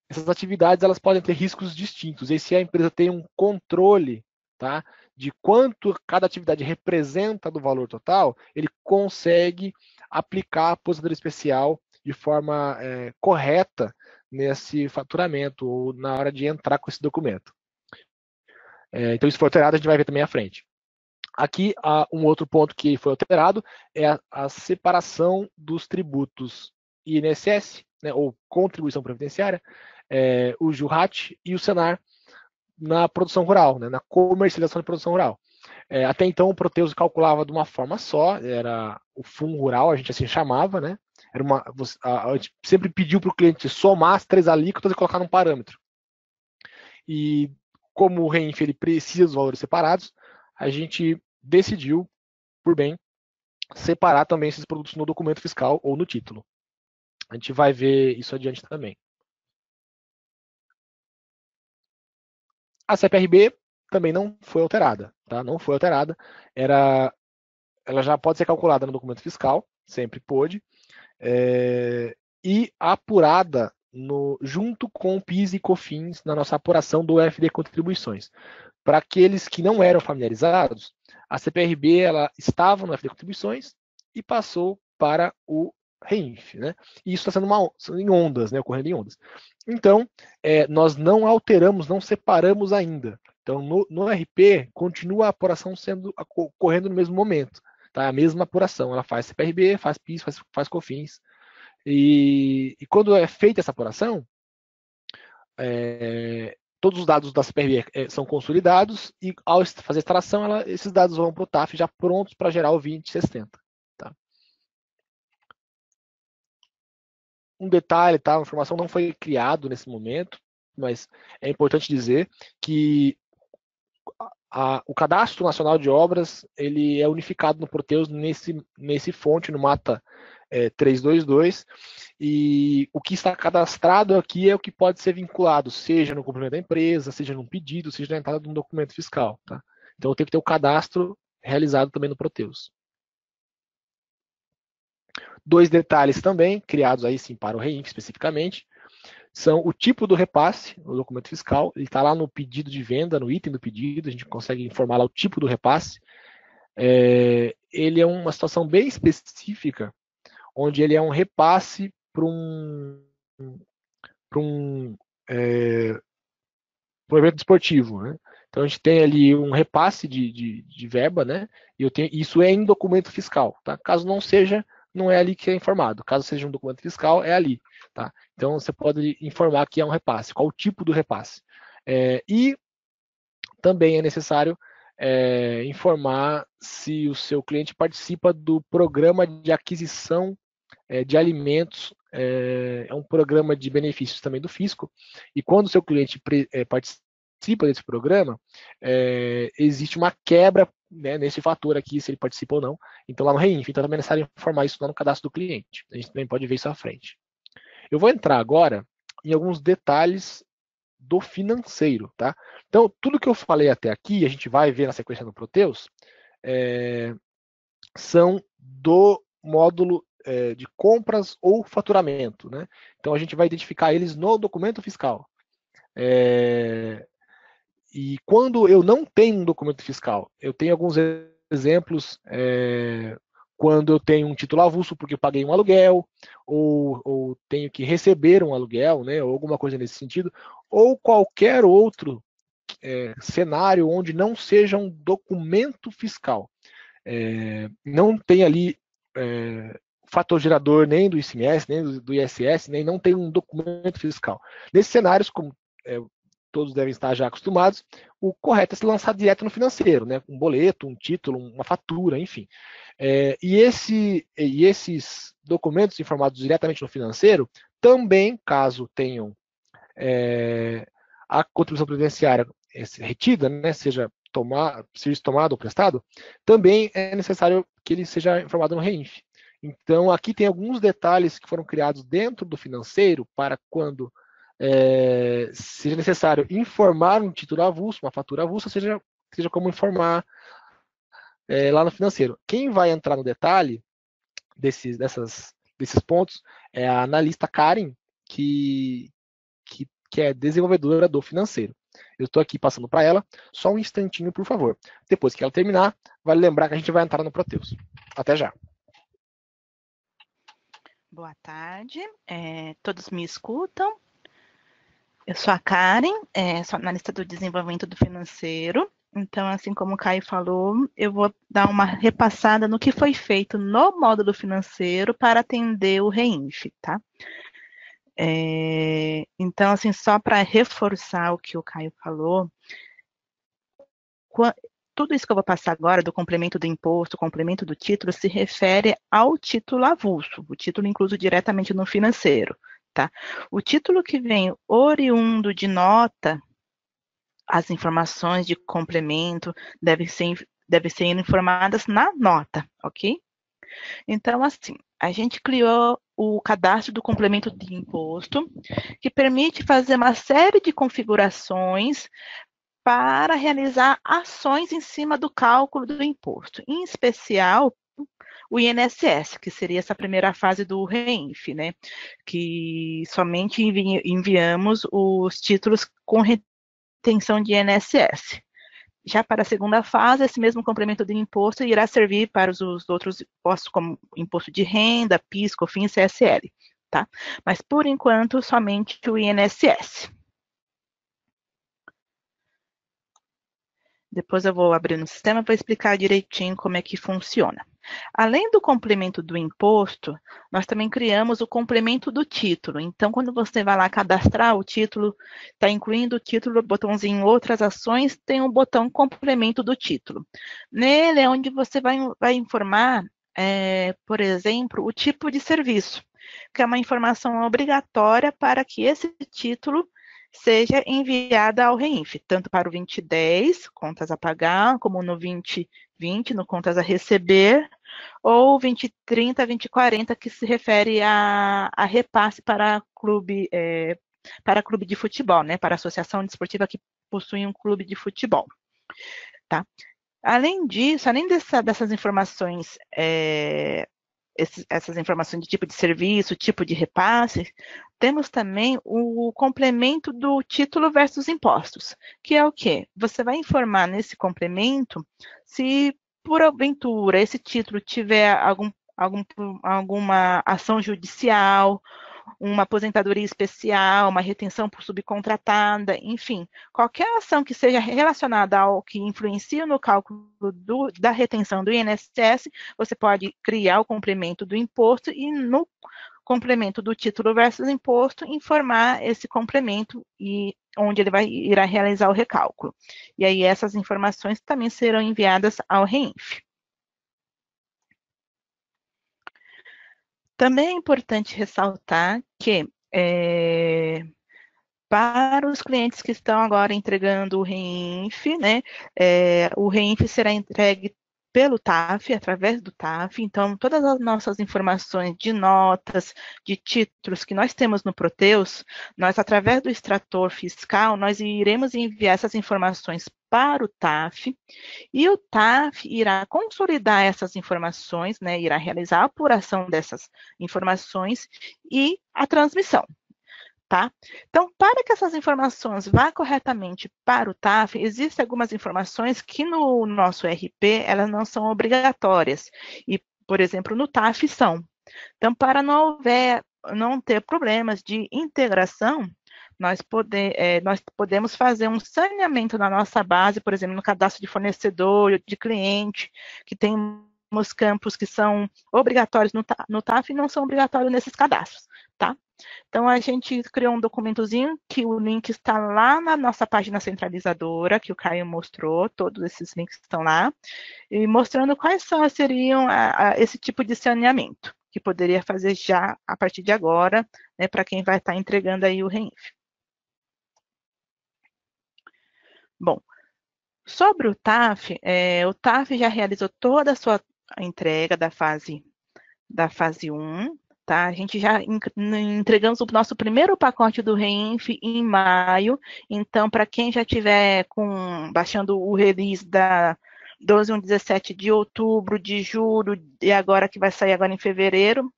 Essas atividades elas podem ter riscos distintos. E se a empresa tem um controle, tá, de quanto cada atividade representa do valor total, ele consegue aplicar a aposentadoria especial de forma correta nesse faturamento ou na hora de entrar com esse documento. Então, isso foi alterado, a gente vai ver também à frente. Aqui, um outro ponto que foi alterado é a separação dos tributos INSS, né, ou contribuição previdenciária, o JURAT e o SENAR na produção rural, né, na comercialização de produção rural. Até então, o Proteus calculava de uma forma só, era o FUM rural, a gente assim chamava, né? A gente sempre pediu para o cliente somar as 3 alíquotas e colocar num parâmetro. E como o REINF ele precisa dos valores separados, a gente decidiu, por bem, separar também esses produtos no documento fiscal ou no título. A gente vai ver isso adiante também. A CPRB também não foi alterada, tá? Não foi alterada. Ela já pode ser calculada no documento fiscal, sempre pôde, e apurada junto com o PIS e COFINS na nossa apuração do FD Contribuições. Para aqueles que não eram familiarizados, a CPRB ela estava no FD Contribuições e passou para o REINF, né? E isso está sendo em ondas, né? Ocorrendo em ondas. Então, nós não alteramos, não separamos ainda. Então, no RP, continua a apuração ocorrendo no mesmo momento. Tá? A mesma apuração. Ela faz CPRB, faz PIS, faz COFINS. E quando é feita essa apuração, todos os dados da CPRB são consolidados e ao fazer a extração, esses dados vão para o TAF já prontos para gerar o 2060. Tá? Um detalhe, tá? A informação não foi criado nesse momento, mas é importante dizer que O Cadastro Nacional de Obras, ele é unificado no Proteus nesse fonte, no MATA 322, e o que está cadastrado aqui é o que pode ser vinculado, seja no complemento da empresa, seja num pedido, seja na entrada de um documento fiscal. Tá? Então eu tenho que ter o cadastro realizado também no Proteus. 2 detalhes também, criados aí sim para o REINF especificamente, são o tipo do repasse, no documento fiscal, ele está lá no pedido de venda, no item do pedido, a gente consegue informar lá o tipo do repasse. Ele é uma situação bem específica, onde ele é um repasse para um evento esportivo, né? Então a gente tem ali um repasse de verba, né? E isso é em documento fiscal, tá? Caso não seja, não é ali que é informado. Caso seja um documento fiscal, é ali, tá? Então você pode informar que é um repasse, qual o tipo do repasse. E também é necessário informar se o seu cliente participa do programa de aquisição de alimentos, é um programa de benefícios também do fisco, e quando o seu cliente participa desse programa, existe uma quebra, né, nesse fator aqui, se ele participa ou não, então lá no REINF, então também é necessário informar isso lá no cadastro do cliente, a gente também pode ver isso à frente. Eu vou entrar agora em alguns detalhes do financeiro, tá? Então, tudo que eu falei até aqui, a gente vai ver na sequência do Proteus, são do módulo de compras ou faturamento, né? Então a gente vai identificar eles no documento fiscal. E quando eu não tenho um documento fiscal, eu tenho alguns exemplos, quando eu tenho um título avulso porque eu paguei um aluguel, ou tenho que receber um aluguel, né? Ou alguma coisa nesse sentido, ou qualquer outro cenário onde não seja um documento fiscal. Não tem ali fator gerador nem do ICMS, nem do ISS, nem não tem um documento fiscal. Nesses cenários, como todos devem estar já acostumados, o correto é se lançar direto no financeiro, né? Um boleto, um título, uma fatura, enfim. E esses documentos informados diretamente no financeiro, também, caso tenham a contribuição previdenciária retida, né, seja serviço tomado ou prestado, também é necessário que ele seja informado no REINF. Então, aqui tem alguns detalhes que foram criados dentro do financeiro para quando seja necessário informar um título avulso, uma fatura avulsa, seja como informar lá no financeiro. Quem vai entrar no detalhe desses pontos é a analista Karen, que é desenvolvedora do financeiro. Eu estou aqui passando para ela, só um instantinho, por favor. Depois que ela terminar, vale lembrar que a gente vai entrar no Proteus. Até já. Boa tarde, todos me escutam? Eu sou a Karen, sou analista do desenvolvimento do financeiro. Então, assim como o Caio falou, eu vou dar uma repassada no que foi feito no módulo financeiro para atender o REINF, tá? Então, assim, só para reforçar o que o Caio falou, tudo isso que eu vou passar agora, do complemento do imposto, complemento do título, se refere ao título avulso, o título incluso diretamente no financeiro, tá? O título que vem oriundo de nota, as informações de complemento devem ser informadas na nota, ok? Então, assim, a gente criou o cadastro do complemento de imposto, que permite fazer uma série de configurações para realizar ações em cima do cálculo do imposto, em especial o INSS, que seria essa primeira fase do REINF, né? Que somente enviamos os títulos com retenção de INSS. Já para a segunda fase, esse mesmo complemento de imposto irá servir para os outros impostos, como imposto de renda, PIS, COFINS e CSL, tá? Mas, por enquanto, somente o INSS. Depois eu vou abrir no sistema para explicar direitinho como é que funciona. Além do complemento do imposto, nós também criamos o complemento do título. Então, quando você vai lá cadastrar o título, está incluindo o título, botãozinho outras ações, tem um botão complemento do título. Nele é onde você vai informar, por exemplo, o tipo de serviço, que é uma informação obrigatória para que esse título seja enviada ao REINF, tanto para o 2010, contas a pagar, como no 2020, no contas a receber, ou 2030, 2040, que se refere a repasse para clube de futebol, né, para a associação desportiva que possui um clube de futebol. Tá? Além disso, além dessas informações, essas informações de tipo de serviço, tipo de repasse, temos também o complemento do título versus impostos, que é o quê? Você vai informar nesse complemento se, por aventura, esse título tiver alguma ação judicial, uma aposentadoria especial, uma retenção por subcontratada, enfim, qualquer ação que seja relacionada ao que influencia no cálculo da retenção do INSS, você pode criar o complemento do imposto e no complemento do título versus imposto, informar esse complemento e onde ele irá realizar o recálculo. E aí essas informações também serão enviadas ao REINF. Também é importante ressaltar que para os clientes que estão agora entregando o REINF, né, o REINF será entregue pelo TAF, através do TAF, então todas as nossas informações de notas, de títulos que nós temos no Proteus, nós, através do extrator fiscal, nós iremos enviar essas informações para o TAF, e o TAF irá consolidar essas informações, né, irá realizar a apuração dessas informações e a transmissão. Tá? Então, para que essas informações vá corretamente para o TAF, existem algumas informações que no nosso RP, elas não são obrigatórias. E, por exemplo, no TAF são. Então, para não ter problemas de integração, nós podemos fazer um saneamento na nossa base, por exemplo, no cadastro de fornecedor, de cliente, que temos campos que são obrigatórios no TAF e não são obrigatórios nesses cadastros, tá? Então, a gente criou um documentozinho que o link está lá na nossa página centralizadora, que o Caio mostrou, todos esses links estão lá, e mostrando quais seriam esse tipo de saneamento, que poderia fazer já a partir de agora, né, para quem vai estar entregando aí o REINF. Bom, sobre o TAF já realizou toda a sua entrega da fase 1, tá? A gente já entregamos o nosso primeiro pacote do REINF em maio, então, para quem já tiver baixando o release da 12.117 de outubro, de julho, e agora que vai sair agora em fevereiro,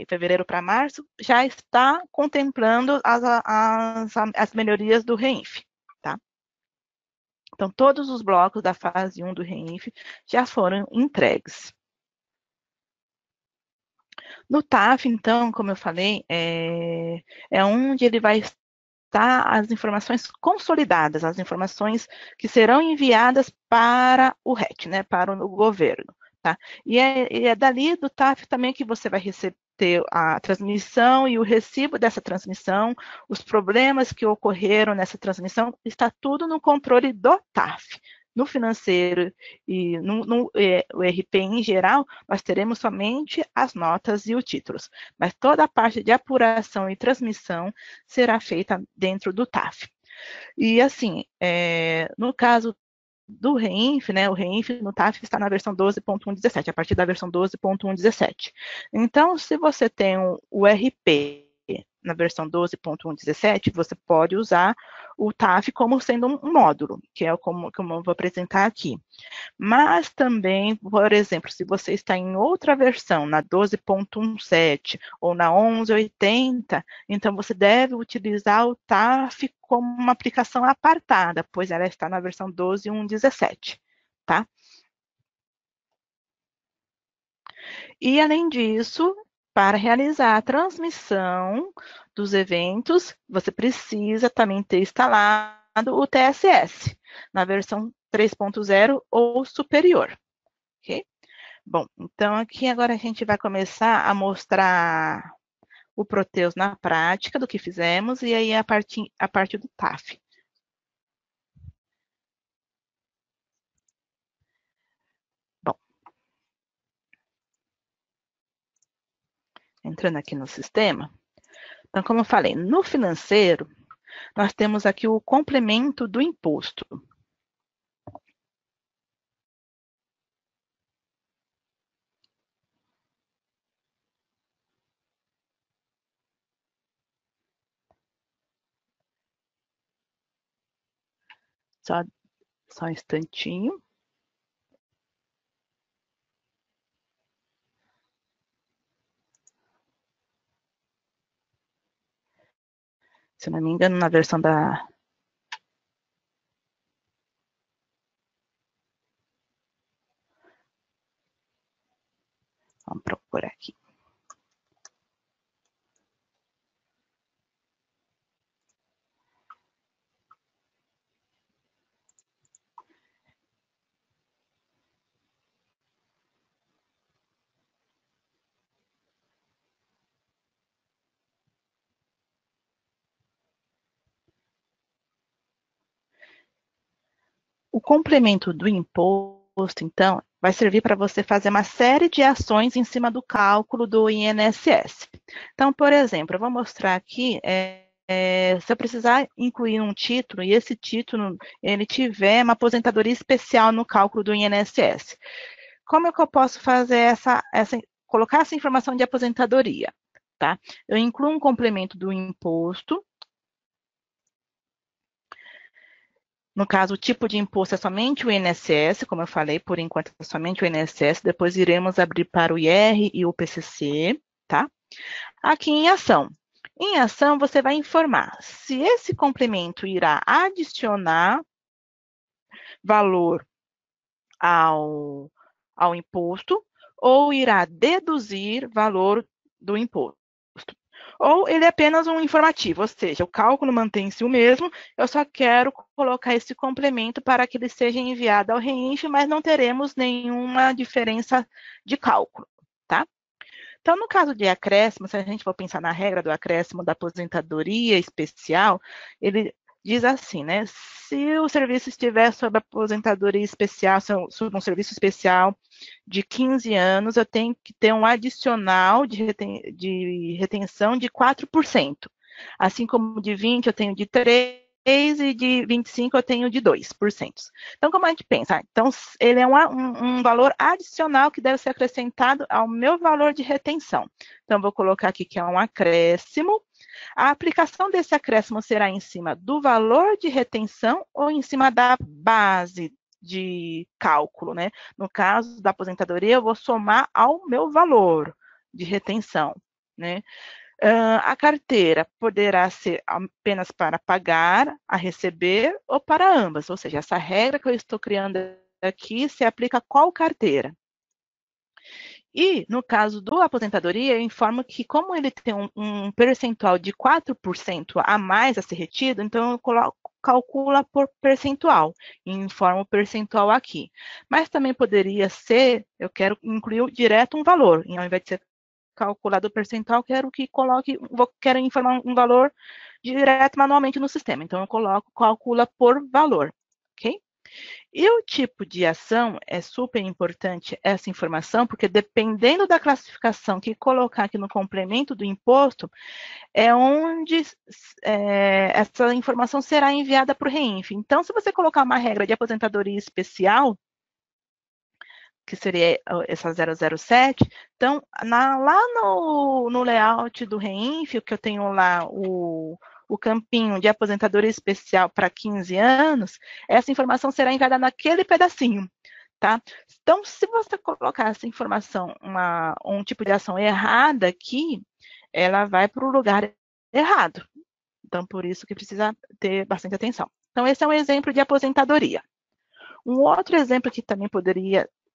fevereiro para março, já está contemplando as melhorias do REINF, tá? Então, todos os blocos da fase 1 do REINF já foram entregues. No TAF, então, como eu falei, é onde ele vai estar as informações consolidadas, as informações que serão enviadas para o RET, né, para o governo. Tá? E é dali do TAF também que você vai receber a transmissão e o recibo dessa transmissão, os problemas que ocorreram nessa transmissão, está tudo no controle do TAF. No financeiro e no RP em geral, nós teremos somente as notas e os títulos, mas toda a parte de apuração e transmissão será feita dentro do TAF. E assim, no caso do REINF, né, o REINF no TAF está na versão 12.117, a partir da versão 12.117. Então, se você tem o RP na versão 12.117, você pode usar o TAF como sendo um módulo, que é como eu vou apresentar aqui. Mas também, por exemplo, se você está em outra versão, na 12.17 ou na 11.80, então você deve utilizar o TAF como uma aplicação apartada, pois ela está na versão 12.117, tá? E, além disso, para realizar a transmissão dos eventos, você precisa também ter instalado o TSS, na versão 3.0 ou superior, ok? Bom, então aqui agora a gente vai começar a mostrar o Proteus na prática do que fizemos, e aí a parte do TAF. Bom, entrando aqui no sistema, então, como eu falei, no financeiro, nós temos aqui o complemento do imposto. Só um instantinho. Se não me engano, na versão da... Vamos procurar aqui. O complemento do imposto, então, vai servir para você fazer uma série de ações em cima do cálculo do INSS. Então, por exemplo, eu vou mostrar aqui, se eu precisar incluir um título, e esse título, ele tiver uma aposentadoria especial no cálculo do INSS. Como é que eu posso fazer colocar essa informação de aposentadoria? Tá? Eu incluo um complemento do imposto. No caso, o tipo de imposto é somente o INSS, como eu falei, por enquanto é somente o INSS, depois iremos abrir para o IR e o PCC, tá? Aqui em ação. Em ação, você vai informar se esse complemento irá adicionar valor ao imposto ou irá deduzir valor do imposto. Ou ele é apenas um informativo, ou seja, o cálculo mantém-se o mesmo, eu só quero colocar esse complemento para que ele seja enviado ao REINF, mas não teremos nenhuma diferença de cálculo, tá? Então, no caso de acréscimo, se a gente for pensar na regra do acréscimo da aposentadoria especial, ele diz assim, né? Se o serviço estiver sob aposentadoria especial, sob um serviço especial de 15 anos, eu tenho que ter um adicional de retenção de 4%. Assim como de 20 eu tenho de 3 e de 25 eu tenho de 2%. Então, como a gente pensa? Então, ele é um valor adicional que deve ser acrescentado ao meu valor de retenção. Então, vou colocar aqui que é um acréscimo. A aplicação desse acréscimo será em cima do valor de retenção ou em cima da base de cálculo, né? No caso da aposentadoria, eu vou somar ao meu valor de retenção, né? A carteira poderá ser apenas para pagar, a receber ou para ambas, ou seja, essa regra que eu estou criando aqui se aplica a qual carteira. E, no caso do aposentadoria, eu informo que, como ele tem um percentual de 4% a mais a ser retido, então eu calcula por percentual, e informo o percentual aqui. Mas também poderia ser, eu quero incluir direto um valor, e ao invés de ser calculado o percentual, quero informar um valor direto manualmente no sistema. Então, eu calcula por valor, ok? E o tipo de ação é super importante essa informação, porque dependendo da classificação que colocar aqui no complemento do imposto, é onde essa informação será enviada para o REINF. Então, se você colocar uma regra de aposentadoria especial, que seria essa 007, então, lá no layout do REINF, que eu tenho lá o campinho de aposentadoria especial para 15 anos, essa informação será enviada naquele pedacinho, tá? Então, se você colocar essa informação, um tipo de ação errada aqui, ela vai para o lugar errado. Então, por isso que precisa ter bastante atenção. Então, esse é um exemplo de aposentadoria. Um outro exemplo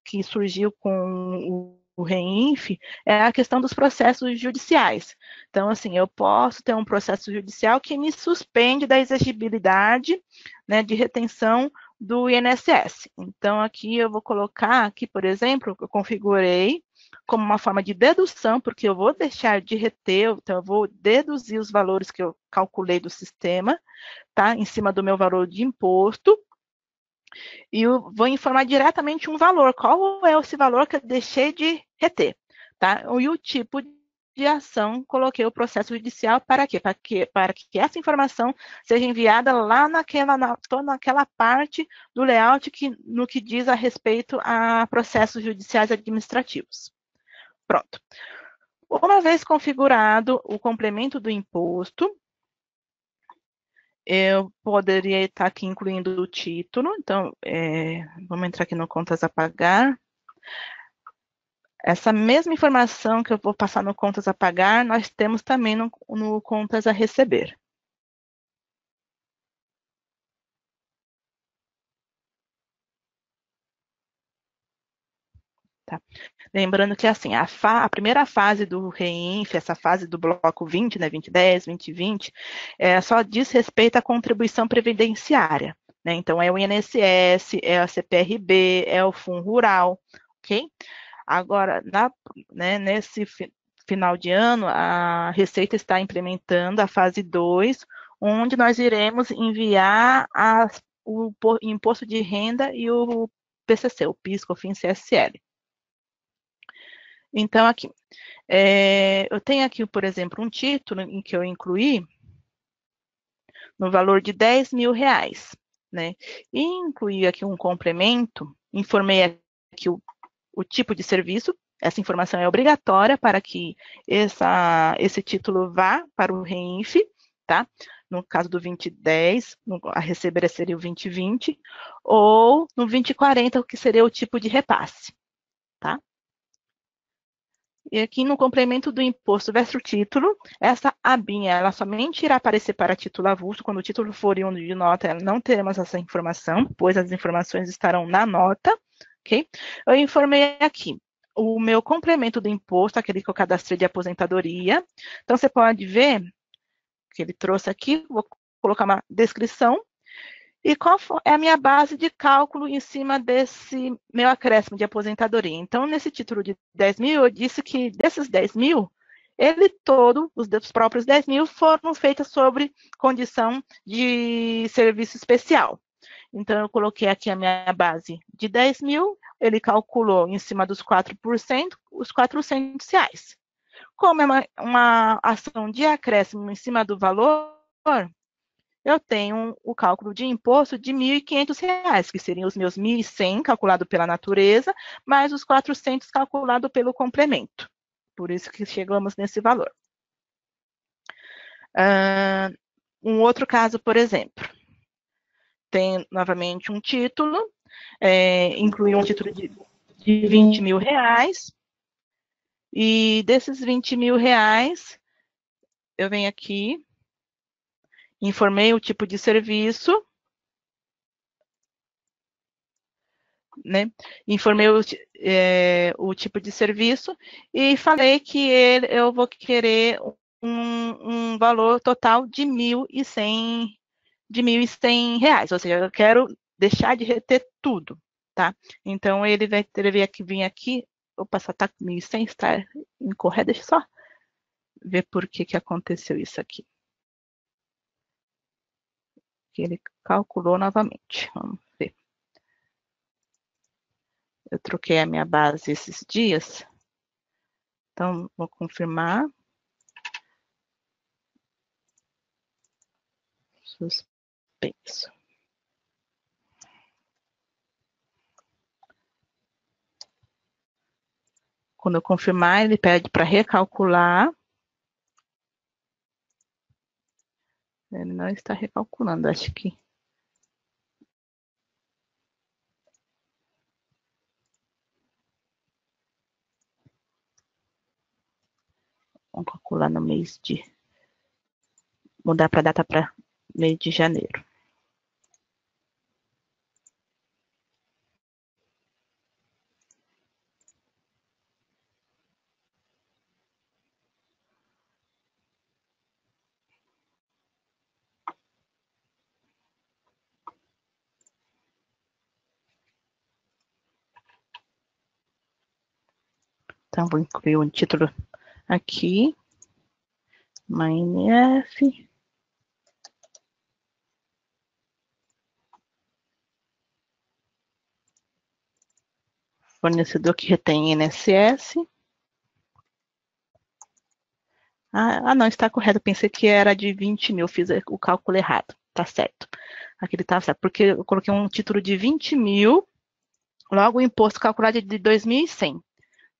que surgiu com o REINF é a questão dos processos judiciais. Então, assim, eu posso ter um processo judicial que me suspende da exigibilidade, né, de retenção do INSS. Então, aqui eu vou colocar, aqui, por exemplo, eu configurei como uma forma de dedução, porque eu vou deixar de reter, então eu vou deduzir os valores que eu calculei do sistema, tá, em cima do meu valor de imposto, e eu vou informar diretamente um valor. Qual é esse valor que eu deixei de reter? Tá? E o tipo de ação, coloquei o processo judicial para quê? Para que essa informação seja enviada lá naquela parte do layout no que diz a respeito a processos judiciais administrativos. Pronto. Uma vez configurado o complemento do imposto, eu poderia estar aqui incluindo o título. Então, vamos entrar aqui no contas a pagar. Essa mesma informação que eu vou passar no contas a pagar, nós temos também no contas a receber. Tá? Lembrando que assim, a primeira fase do REINF, essa fase do bloco 20, né, 2010, 2020, só diz respeito à contribuição previdenciária. Né? Então, é o INSS, é a CPRB, é o Fundo Rural, ok? Agora, nesse final de ano, a Receita está implementando a fase 2, onde nós iremos enviar o imposto de renda e o PCC, o PIS, COFINS, CSL. Então, aqui, eu tenho aqui, por exemplo, um título em que eu incluí no valor de R$10.000, né? E incluí aqui um complemento, informei aqui o tipo de serviço, essa informação é obrigatória para que esse título vá para o REINF, tá? No caso do 2010, a receber seria o 2020, ou no 2040, que seria o tipo de repasse, tá? E aqui no complemento do imposto versus título, essa abinha, ela somente irá aparecer para título avulso. Quando o título for oriundo de nota, não teremos essa informação, pois as informações estarão na nota, ok? Eu informei aqui o meu complemento do imposto, aquele que eu cadastrei de aposentadoria. Então, você pode ver que ele trouxe aqui, vou colocar uma descrição. E qual é a minha base de cálculo em cima desse meu acréscimo de aposentadoria? Então, nesse título de 10.000, eu disse que desses 10.000, os próprios 10.000 foram feitos sobre condição de serviço especial. Então, eu coloquei aqui a minha base de 10.000, ele calculou em cima dos 4%, os R$400. Como é uma ação de acréscimo em cima do valor, eu tenho o cálculo de imposto de R$1.500, que seriam os meus 1.100 calculado pela natureza, mais os 400 calculado pelo complemento. Por isso que chegamos nesse valor. Um outro caso, por exemplo, tem novamente um título, inclui um título de R$20.000, e desses R$20.000, eu venho aqui, informei o tipo de serviço, né? Informei o tipo de serviço e falei que eu vou querer um valor total de R$1.100, ou seja, eu quero deixar de reter tudo, tá? Então, ele vai ter que vir aqui, opa, só tá com 1.100, está incorreto, deixa eu só ver por que aconteceu isso aqui. Que ele calculou novamente, vamos ver. Eu troquei a minha base esses dias. Então, vou confirmar. Suspenso. Quando eu confirmar, ele pede para recalcular. Ele não está recalculando, acho que. Vamos calcular no mês de... Mudar para a data para mês de janeiro. Então, vou incluir um título aqui. MyNF. Fornecedor que retém INSS. Não, está correto, pensei que era de 20 mil, fiz o cálculo errado, tá certo. Aqui ele tá certo, porque eu coloquei um título de 20 mil, logo o imposto calculado é de 2.100,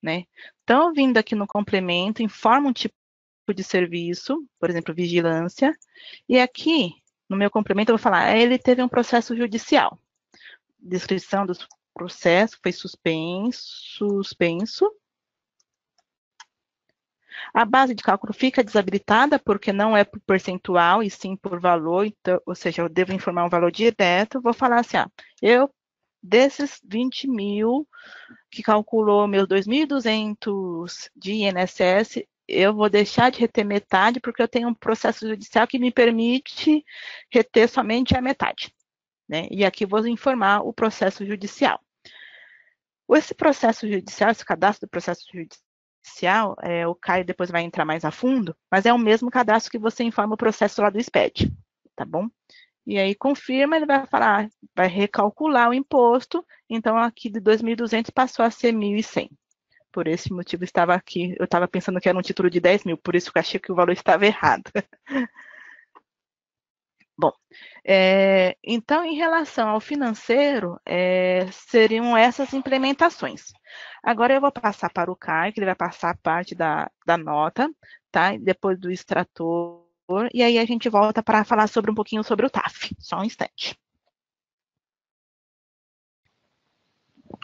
né? Então, vindo aqui no complemento, informa um tipo de serviço, por exemplo, vigilância, e aqui, no meu complemento, eu vou falar, ele teve um processo judicial. Descrição do processo foi suspenso. A base de cálculo fica desabilitada porque não é por percentual e sim por valor, então, ou seja, eu devo informar um valor direto. Vou falar assim, eu, desses 20 mil que calculou meus 2.200 de INSS, eu vou deixar de reter metade porque eu tenho um processo judicial que me permite reter somente a metade, né? E aqui vou informar o processo judicial. Esse processo judicial, esse cadastro do processo judicial, o Caio depois vai entrar mais a fundo, mas é o mesmo cadastro que você informa o processo lá do SPED, tá bom? E aí confirma, ele vai falar, vai recalcular o imposto, então aqui de 2.200 passou a ser 1.100. Por esse motivo estava aqui, eu estava pensando que era um título de 10 mil, por isso que eu achei que o valor estava errado. Bom, então, em relação ao financeiro, seriam essas implementações. Agora eu vou passar para o Caio, que ele vai passar a parte da nota, tá? Depois do extrator, e aí a gente volta para falar sobre um pouquinho sobre o TAF. Só um instante.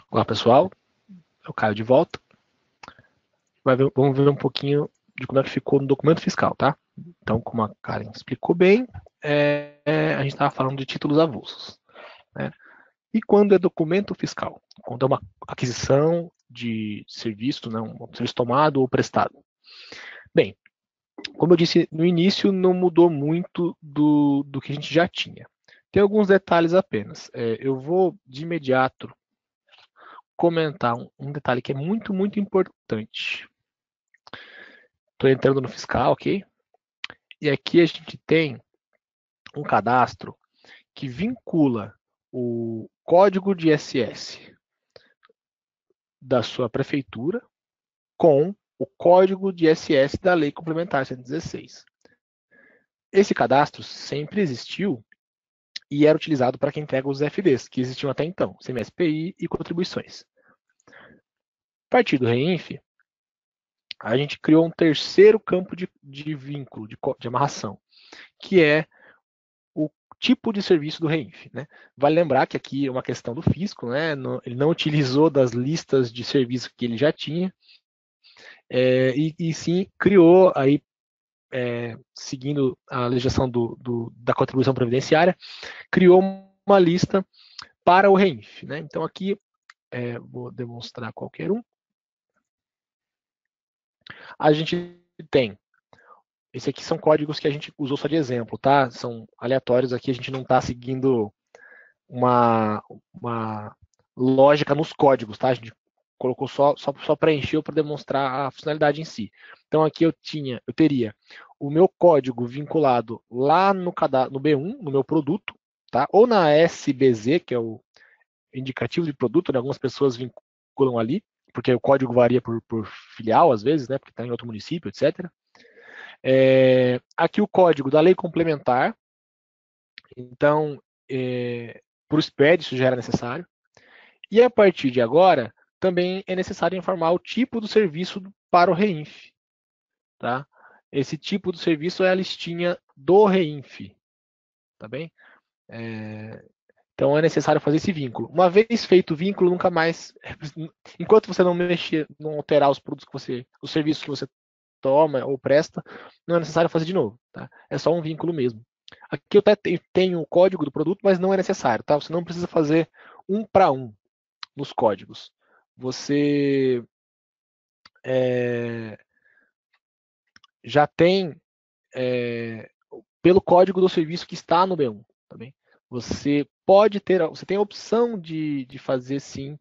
Olá, pessoal. É o Caio de volta. Vamos ver um pouquinho de como é que ficou no documento fiscal, tá? Então, como a Karen explicou bem, a gente estava falando de títulos avulsos, né? E quando é documento fiscal? Quando é uma aquisição de serviço, né, um serviço tomado ou prestado. Bem, como eu disse no início, não mudou muito do que a gente já tinha. Tem alguns detalhes apenas. Eu vou, de imediato, comentar um detalhe que é muito, muito importante. Estou entrando no fiscal, ok? E aqui a gente tem um cadastro que vincula o código de ISS da sua prefeitura com o código de ISS da Lei Complementar 116. Esse cadastro sempre existiu e era utilizado para quem entrega os FDs, que existiam até então, CMS-PI e contribuições. A partir do REINF, a gente criou um terceiro campo de vínculo, de amarração, que é o tipo de serviço do REINF, né? Vale lembrar que aqui é uma questão do fisco, né? Ele não utilizou das listas de serviço que ele já tinha, e sim criou aí, seguindo a legislação da contribuição previdenciária, criou uma lista para o REINF, né? Então aqui vou demonstrar qualquer um. A gente tem, esse aqui são códigos que a gente usou só de exemplo, tá? São aleatórios aqui, a gente não está seguindo uma lógica nos códigos, tá? A gente colocou só preencheu para demonstrar a funcionalidade em si. Então aqui eu teria o meu código vinculado lá no B1, no meu produto, tá? Ou na SBZ, que é o indicativo de produto, né? Algumas pessoas vinculam ali, porque o código varia por filial, às vezes, né? Porque está em outro município, etc. Aqui o código da lei complementar. Então, para o SPED isso já era necessário. E a partir de agora, também é necessário informar o tipo do serviço para o REINF. Tá? Esse tipo de serviço é a listinha do REINF. Tá bem? Então é necessário fazer esse vínculo. Uma vez feito o vínculo, nunca mais, enquanto você não mexer, não alterar os produtos os serviços que você toma ou presta, não é necessário fazer de novo, tá? É só um vínculo mesmo. Aqui eu até tenho o código do produto, mas não é necessário, tá? Você não precisa fazer um para um nos códigos. Você já tem pelo código do serviço que está no B1, tá bem? Você tem a opção de fazer sim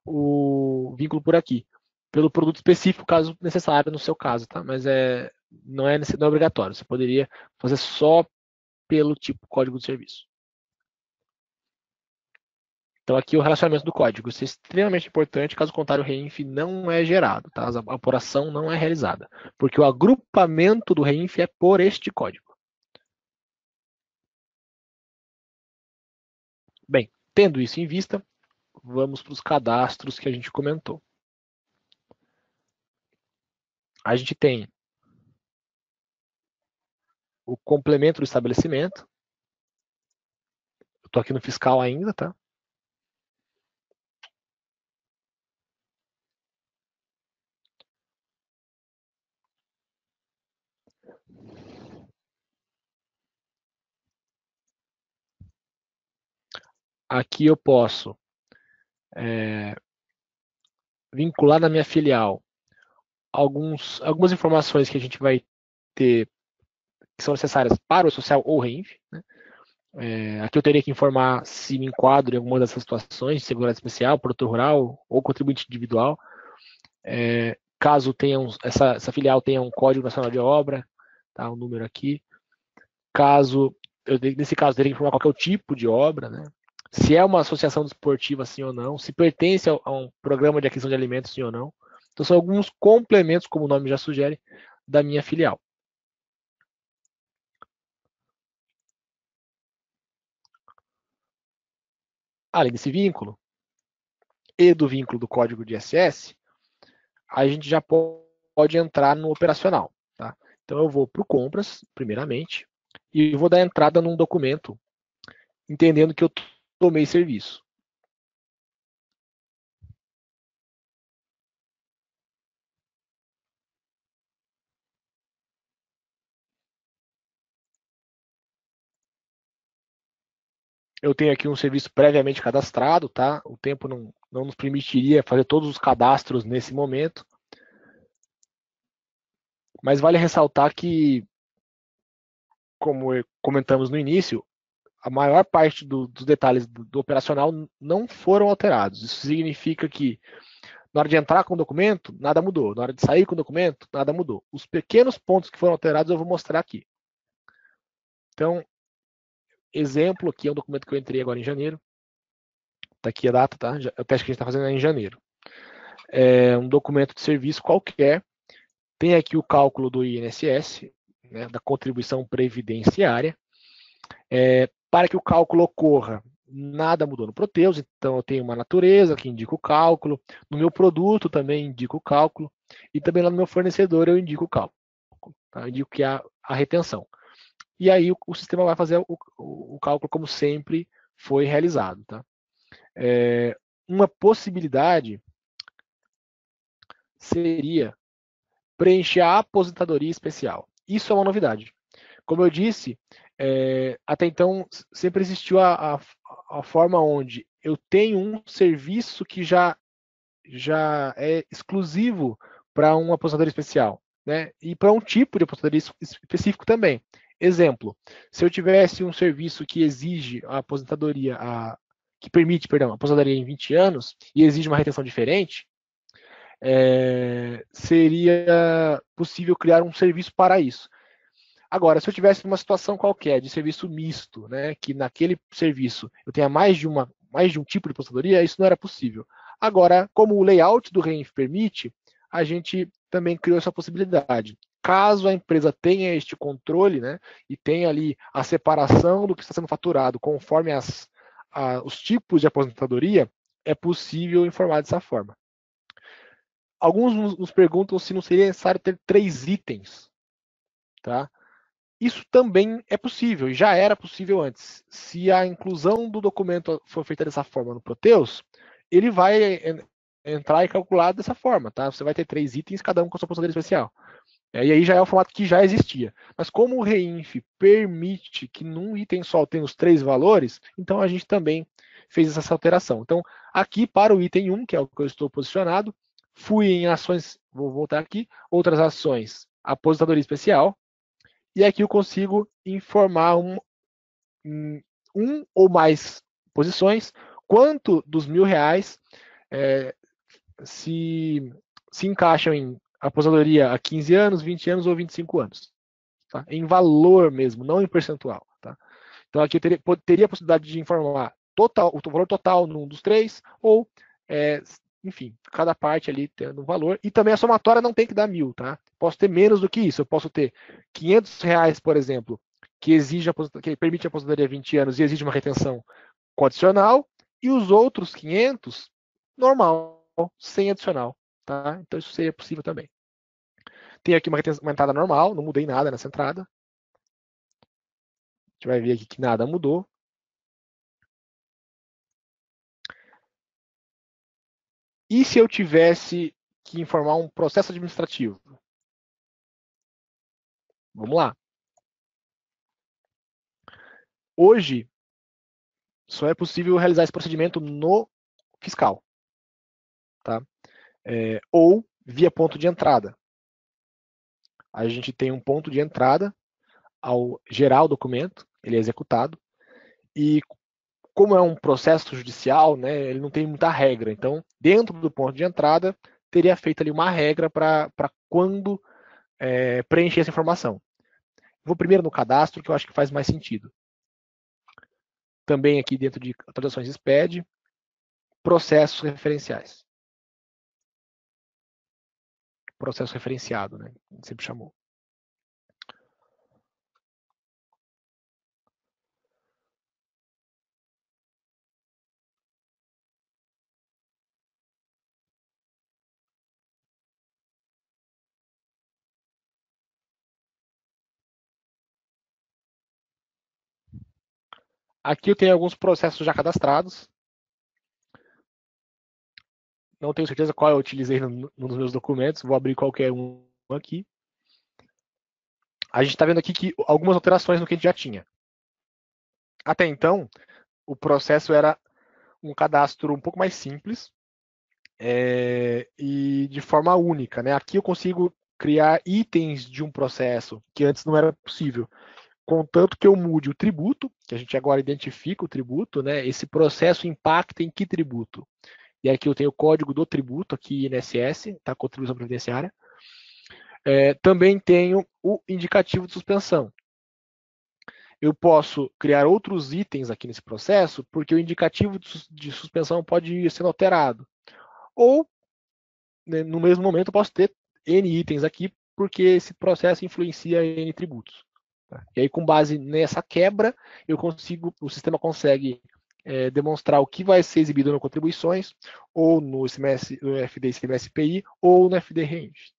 o vínculo por aqui, pelo produto específico, caso necessário no seu caso, tá? Mas não é obrigatório. Você poderia fazer só pelo tipo código de serviço. Então aqui o relacionamento do código. Isso é extremamente importante, caso contrário o reinf não é gerado, tá? A operação não é realizada, porque o agrupamento do reinf é por este código. Bem, tendo isso em vista, vamos para os cadastros que a gente comentou. A gente tem o complemento do estabelecimento. Eu estou aqui no fiscal ainda, tá? Aqui eu posso vincular na minha filial algumas informações que a gente vai ter que são necessárias para o social ou reinf, né? Aqui eu teria que informar se me enquadro em alguma dessas situações, segurança especial, produtor rural ou contribuinte individual. Caso essa filial tenha um código nacional de obra, tá, um número aqui. Nesse caso, eu teria que informar qual é o tipo de obra, né? Se é uma associação desportiva, sim ou não, se pertence a um programa de aquisição de alimentos, sim ou não. Então, são alguns complementos, como o nome já sugere, da minha filial. Além desse vínculo, e do vínculo do código de ISS, a gente já pode entrar no operacional. Tá? Então, eu vou para o compras, primeiramente, e vou dar entrada num documento, entendendo que eu tomei serviço. Eu tenho aqui um serviço previamente cadastrado, tá? O tempo não nos permitiria fazer todos os cadastros nesse momento. Mas vale ressaltar que, como comentamos no início, a maior parte dos detalhes do operacional não foram alterados. Isso significa que, na hora de entrar com o documento, nada mudou. Na hora de sair com o documento, nada mudou. Os pequenos pontos que foram alterados eu vou mostrar aqui. Então, exemplo, aqui é um documento que eu entrei agora em janeiro. Está aqui a data, tá? O teste que a gente está fazendo é em janeiro. É um documento de serviço qualquer. Tem aqui o cálculo do INSS, né, da contribuição previdenciária. Para que o cálculo ocorra, nada mudou no Proteus, então eu tenho uma natureza que indica o cálculo, no meu produto também indico o cálculo, e também lá no meu fornecedor eu indico o cálculo, tá? Eu indico que há a retenção. E aí o sistema vai fazer o cálculo como sempre foi realizado. Tá? Uma possibilidade seria preencher a aposentadoria especial. Isso é uma novidade. Como eu disse, até então sempre existiu a forma onde eu tenho um serviço que já é exclusivo para uma aposentadoria especial, né? E para um tipo de aposentadoria específico também. Exemplo, se eu tivesse um serviço que exige a aposentadoria, que permite, perdão, a aposentadoria em 20 anos e exige uma retenção diferente, seria possível criar um serviço para isso. Agora, se eu tivesse uma situação qualquer de serviço misto, né, que naquele serviço eu tenha mais de um tipo de aposentadoria, isso não era possível. Agora, como o layout do REINF permite, a gente também criou essa possibilidade. Caso a empresa tenha este controle, né, e tenha ali a separação do que está sendo faturado conforme os tipos de aposentadoria, é possível informar dessa forma. Alguns nos perguntam se não seria necessário ter 3 itens, tá? Isso também é possível, e já era possível antes. Se a inclusão do documento for feita dessa forma no Proteus, ele vai entrar e calcular dessa forma, tá? Você vai ter 3 itens, cada um com a sua aposentadoria especial. E aí já é o formato que já existia. Mas como o REINF permite que num item só tenha os 3 valores, então a gente também fez essa alteração. Então, aqui para o item 1, que é o que eu estou posicionado, fui em ações, vou voltar aqui, outras ações, aposentadoria especial, e aqui eu consigo informar um ou mais posições, quanto dos R$ 1.000 se encaixam em aposentadoria a 15 anos, 20 anos ou 25 anos. Tá? Em valor mesmo, não em percentual. Tá? Então aqui eu teria a possibilidade de informar o valor total num dos três, ou, enfim, cada parte ali tendo um valor. E também a somatória não tem que dar 1.000, tá? Posso ter menos do que isso. Eu posso ter R$ 500, por exemplo, que permite a aposentadoria 20 anos e exige uma retenção condicional, e os outros 500, normal, sem adicional, tá? Então isso seria possível também. Tem aqui uma entrada normal, não mudei nada nessa entrada. A gente vai ver aqui que nada mudou. E se eu tivesse que informar um processo administrativo? Vamos lá. Hoje, só é possível realizar esse procedimento no fiscal, tá? Ou via ponto de entrada. A gente tem um ponto de entrada ao gerar o documento, ele é executado, e como é um processo judicial, né, ele não tem muita regra. Então, dentro do ponto de entrada, teria feito ali uma regra para quando preencher essa informação. Vou primeiro no cadastro, que eu acho que faz mais sentido. Também aqui dentro de atualizações SPED, processos referenciais. Processo referenciado, né? A gente sempre chamou. Aqui eu tenho alguns processos já cadastrados. Não tenho certeza qual eu utilizei nos meus documentos. Vou abrir qualquer um aqui. A gente está vendo aqui que algumas alterações no que a gente já tinha. Até então, o processo era um cadastro um pouco mais simples e de forma única, né? Aqui eu consigo criar itens de um processo que antes não era possível. Contanto que eu mude o tributo, que a gente agora identifica o tributo, né? Esse processo impacta em que tributo? E aqui eu tenho o código do tributo, aqui INSS, tá? Contribuição previdenciária. Também tenho o indicativo de suspensão. Eu posso criar outros itens aqui nesse processo, porque o indicativo de suspensão pode ir sendo alterado. Ou, né, no mesmo momento, eu posso ter N itens aqui, porque esse processo influencia N tributos. Tá? E aí, com base nessa quebra, o sistema consegue demonstrar o que vai ser exibido nas contribuições, ou no FD ICMS PI, ou no FD Range.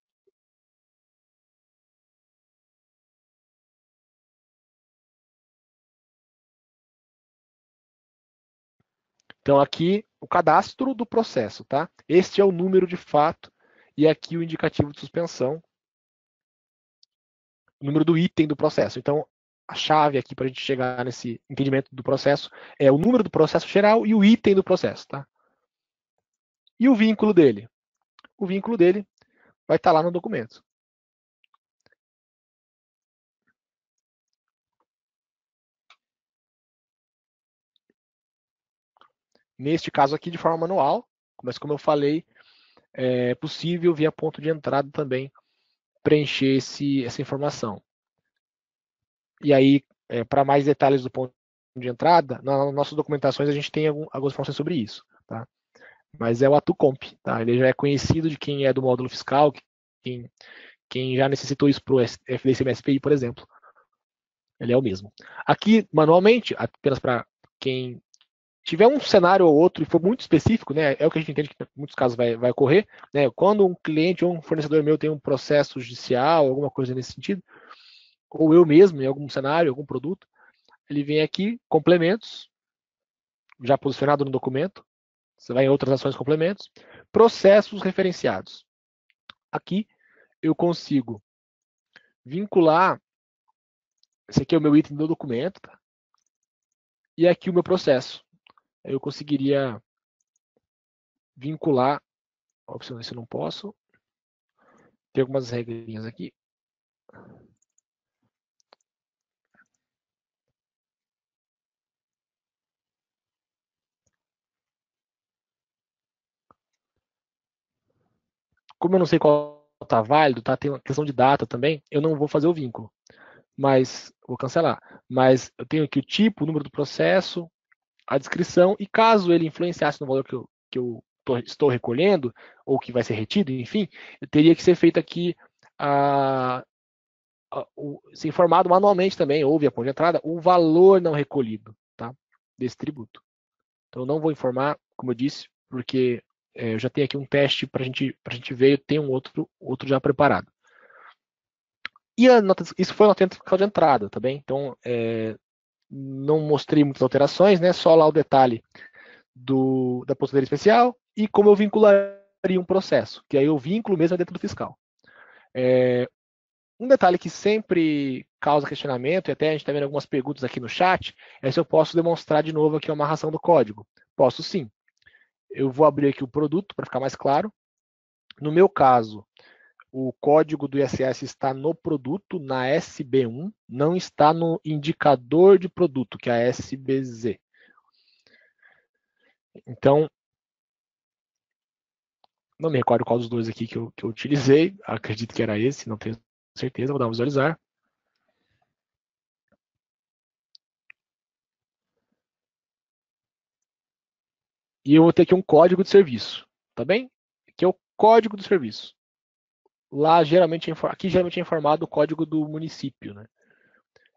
Então, aqui, o cadastro do processo, tá? Este é o número de fato, e aqui o indicativo de suspensão, o número do item do processo. Então, a chave aqui para a gente chegar nesse entendimento do processo é o número do processo geral e o item do processo, tá? E o vínculo dele? O vínculo dele vai estar lá no documento. Neste caso aqui, de forma manual, mas como eu falei, é possível via ponto de entrada também preencher essa informação. E aí, para mais detalhes do ponto de entrada, nas nossas documentações a gente tem algumas informações sobre isso, tá? Mas é o AtuComp, tá? Ele já é conhecido de quem é do módulo fiscal, quem já necessitou isso para o FDCMSPI, por exemplo. Ele é o mesmo. Aqui, manualmente, apenas para quem tiver um cenário ou outro e for muito específico, né, é o que a gente entende que em muitos casos vai ocorrer, né, quando um cliente ou um fornecedor meu tem um processo judicial, alguma coisa nesse sentido, ou eu mesmo, em algum cenário, algum produto, ele vem aqui, complementos, já posicionado no documento, você vai em outras ações complementos, processos referenciados. Aqui eu consigo vincular, esse aqui é o meu item do documento, tá? E aqui o meu processo. Eu conseguiria vincular, opção se eu não posso, tem algumas regrinhas aqui. Como eu não sei qual está válido, tá? Tem uma questão de data também, eu não vou fazer o vínculo, mas vou cancelar. Mas eu tenho aqui o tipo, o número do processo, a descrição, e caso ele influenciasse no valor que eu estou recolhendo, ou que vai ser retido, enfim, teria que ser feito aqui ser informado manualmente também, ou via ponto de entrada, o valor não recolhido, tá, desse tributo. Então, eu não vou informar, como eu disse, porque eu já tenho aqui um teste para a gente ver, eu tenho um outro já preparado. E isso foi a nota fiscal de entrada, tá bem? Então, não mostrei muitas alterações, né? Só lá o detalhe da aposentadoria especial e como eu vincularia um processo, que aí o vínculo mesmo é dentro do fiscal. Um detalhe que sempre causa questionamento, e até a gente está vendo algumas perguntas aqui no chat, é se eu posso demonstrar de novo aqui uma amarração do código. Posso sim. Eu vou abrir aqui o produto para ficar mais claro. No meu caso, o código do ISS está no produto, na SB1, não está no indicador de produto, que é a SBZ. Então, não me recordo qual dos dois aqui que eu utilizei, acredito que era esse, não tenho certeza, vou dar um visualizar. E eu vou ter aqui um código de serviço, tá bem? Que é o código do serviço. Lá, aqui geralmente é informado o código do município, né?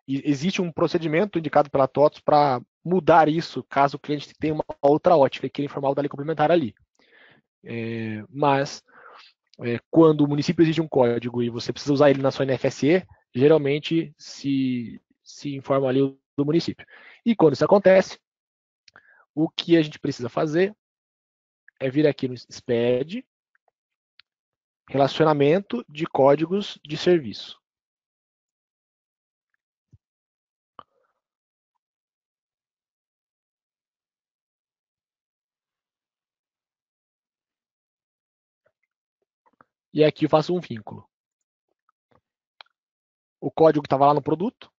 E existe um procedimento indicado pela TOTS para mudar isso, caso o cliente tenha uma outra ótica e queira informar o da lei complementar ali. Mas, quando o município exige um código e você precisa usar ele na sua NFSE, geralmente se informa ali do município. E quando isso acontece, o que a gente precisa fazer é vir aqui no SPED, relacionamento de códigos de serviço. E aqui eu faço um vínculo. O código que estava lá no produto,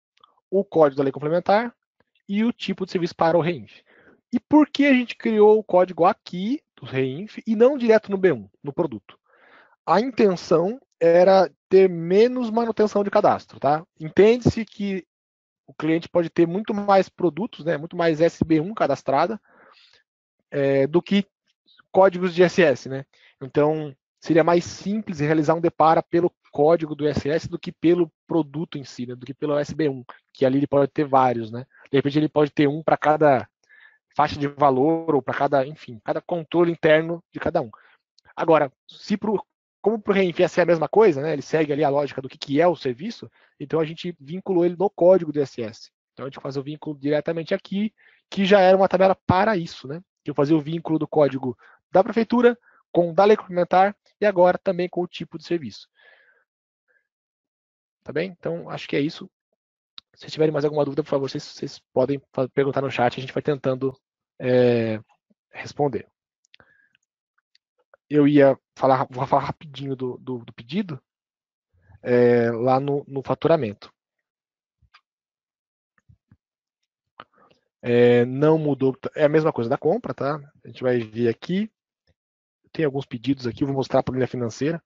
o código da lei complementar e o tipo de serviço para o REINF. E por que a gente criou o código aqui do REINF e não direto no B1, no produto? A intenção era ter menos manutenção de cadastro, tá? Entende-se que o cliente pode ter muito mais produtos, né, muito mais SB1 cadastrada do que códigos de ISS, né? Então, seria mais simples realizar um depara pelo código do ISS do que pelo produto em si, né? Do que pelo SB1, que ali ele pode ter vários, né? De repente ele pode ter um para cada faixa de valor ou para cada, enfim, cada controle interno de cada um. Agora, como para o REINF é a mesma coisa, né? Ele segue ali a lógica do que é o serviço, então a gente vinculou ele no código do ISS. Então a gente faz o vínculo diretamente aqui, que já era uma tabela para isso, né? Eu fazia o vínculo do código da prefeitura com o da lei complementar e agora também com o tipo de serviço. Tá bem? Então acho que é isso. Se tiverem mais alguma dúvida, por favor, vocês podem perguntar no chat, a gente vai tentando responder. Eu vou falar rapidinho do pedido lá no faturamento. Não mudou, é a mesma coisa da compra, tá? A gente vai ver aqui. Tem alguns pedidos aqui, vou mostrar a planilha financeira.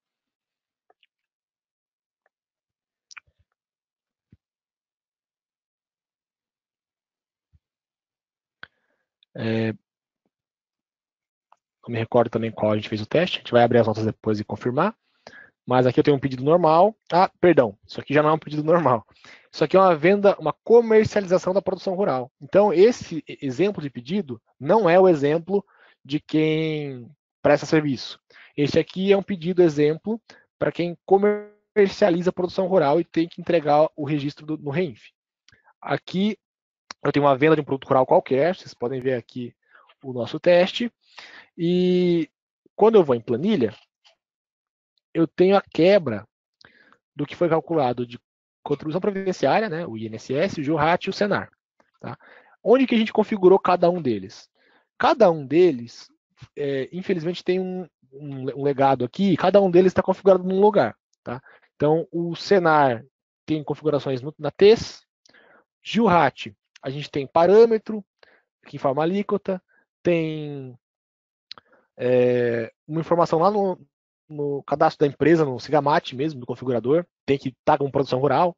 Não me recordo também qual a gente fez o teste. A gente vai abrir as notas depois e confirmar. Mas aqui eu tenho um pedido normal. Ah, perdão, isso aqui já não é um pedido normal. Isso aqui é uma venda, uma comercialização da produção rural. Então, esse exemplo de pedido não é o exemplo de quem presta serviço. Esse aqui é um pedido exemplo para quem comercializa a produção rural e tem que entregar o registro no REINF. Aqui eu tenho uma venda de um produto rural qualquer, vocês podem ver aqui o nosso teste. E quando eu vou em planilha, eu tenho a quebra do que foi calculado de contribuição previdenciária, né, o INSS, o JURAT e o SENAR. Tá? Onde que a gente configurou cada um deles? Cada um deles, infelizmente, tem um legado aqui, cada um deles está configurado num lugar. Tá? Então, o SENAR tem configurações na TES, JURAT, a gente tem parâmetro, que informa a alíquota, tem uma informação lá no cadastro da empresa, no Sigamate mesmo, do configurador, tem que estar com produção rural,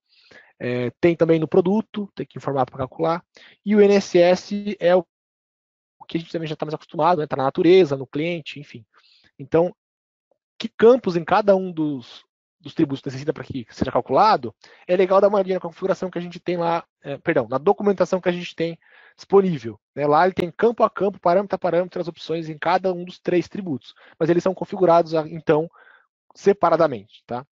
tem também no produto, tem que informar para calcular, e o INSS é o o que a gente também já está mais acostumado, né? Está na natureza, no cliente, enfim. Então, que campos em cada um dos tributos necessita para que seja calculado, é legal dar uma olhadinha na configuração que a gente tem lá, na documentação que a gente tem disponível. Né? Lá ele tem campo a campo, parâmetro a parâmetro, as opções em cada um dos 3 tributos. Mas eles são configurados, então, separadamente. Tá?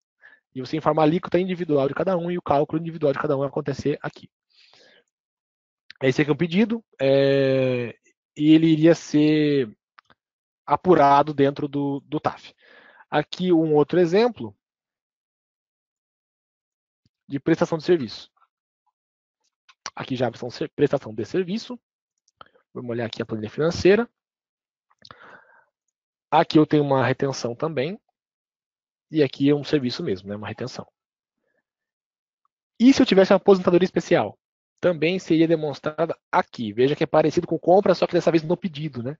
E você informa a alíquota individual de cada um e o cálculo individual de cada um vai acontecer aqui. Esse aqui é o pedido, e ele iria ser apurado dentro do TAF. Aqui um outro exemplo de prestação de serviço. Aqui já são prestação de serviço. Vamos olhar aqui a planilha financeira. Aqui eu tenho uma retenção também. E aqui é um serviço mesmo, né? Uma retenção. E se eu tivesse uma aposentadoria especial? Também seria demonstrada aqui. Veja que é parecido com compra, só que dessa vez no pedido, né?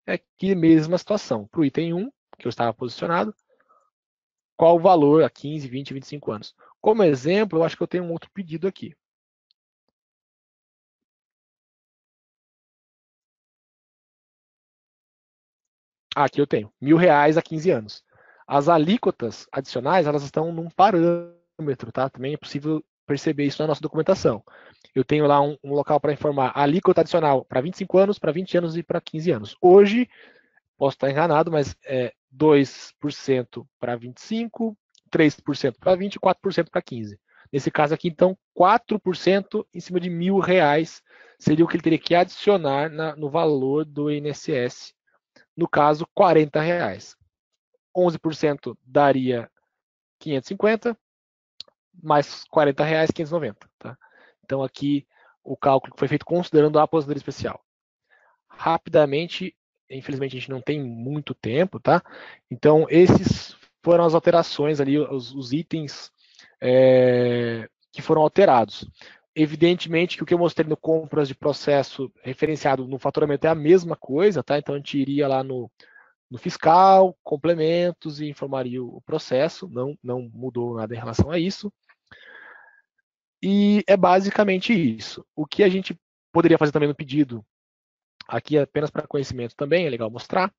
Aqui mesma situação. Para o item 1, que eu estava posicionado, qual o valor a 15, 20, 25 anos? Como exemplo, eu acho que eu tenho um outro pedido aqui. Aqui eu tenho R$1.000 a 15 anos. As alíquotas adicionais, elas estão num parâmetro, tá? Também é possível perceber isso na nossa documentação. Eu tenho lá um local para informar a alíquota adicional para 25 anos, para 20 anos e para 15 anos. Hoje, posso estar enganado, mas é 2% para 25, 3% para 20 e 4% para 15. Nesse caso aqui, então, 4% em cima de R$1.000 seria o que ele teria que adicionar no valor do INSS. No caso, R$40. 11% daria 550, mais R$40, 590. Tá? Então aqui o cálculo foi feito considerando a aposentadoria especial. Rapidamente, infelizmente a gente não tem muito tempo, tá? Então esses foram as alterações ali, os itens que foram alterados. Evidentemente que o que eu mostrei no compras de processo referenciado no faturamento é a mesma coisa, tá? Então a gente iria lá no fiscal, complementos e informaria o processo, não mudou nada em relação a isso. E é basicamente isso. O que a gente poderia fazer também no pedido, aqui apenas para conhecimento também, é legal mostrar.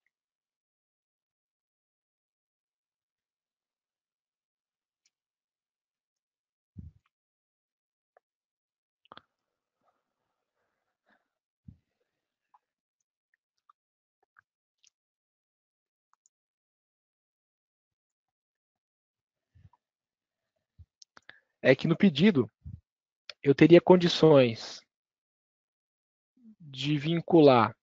É que no pedido eu teria condições de vincular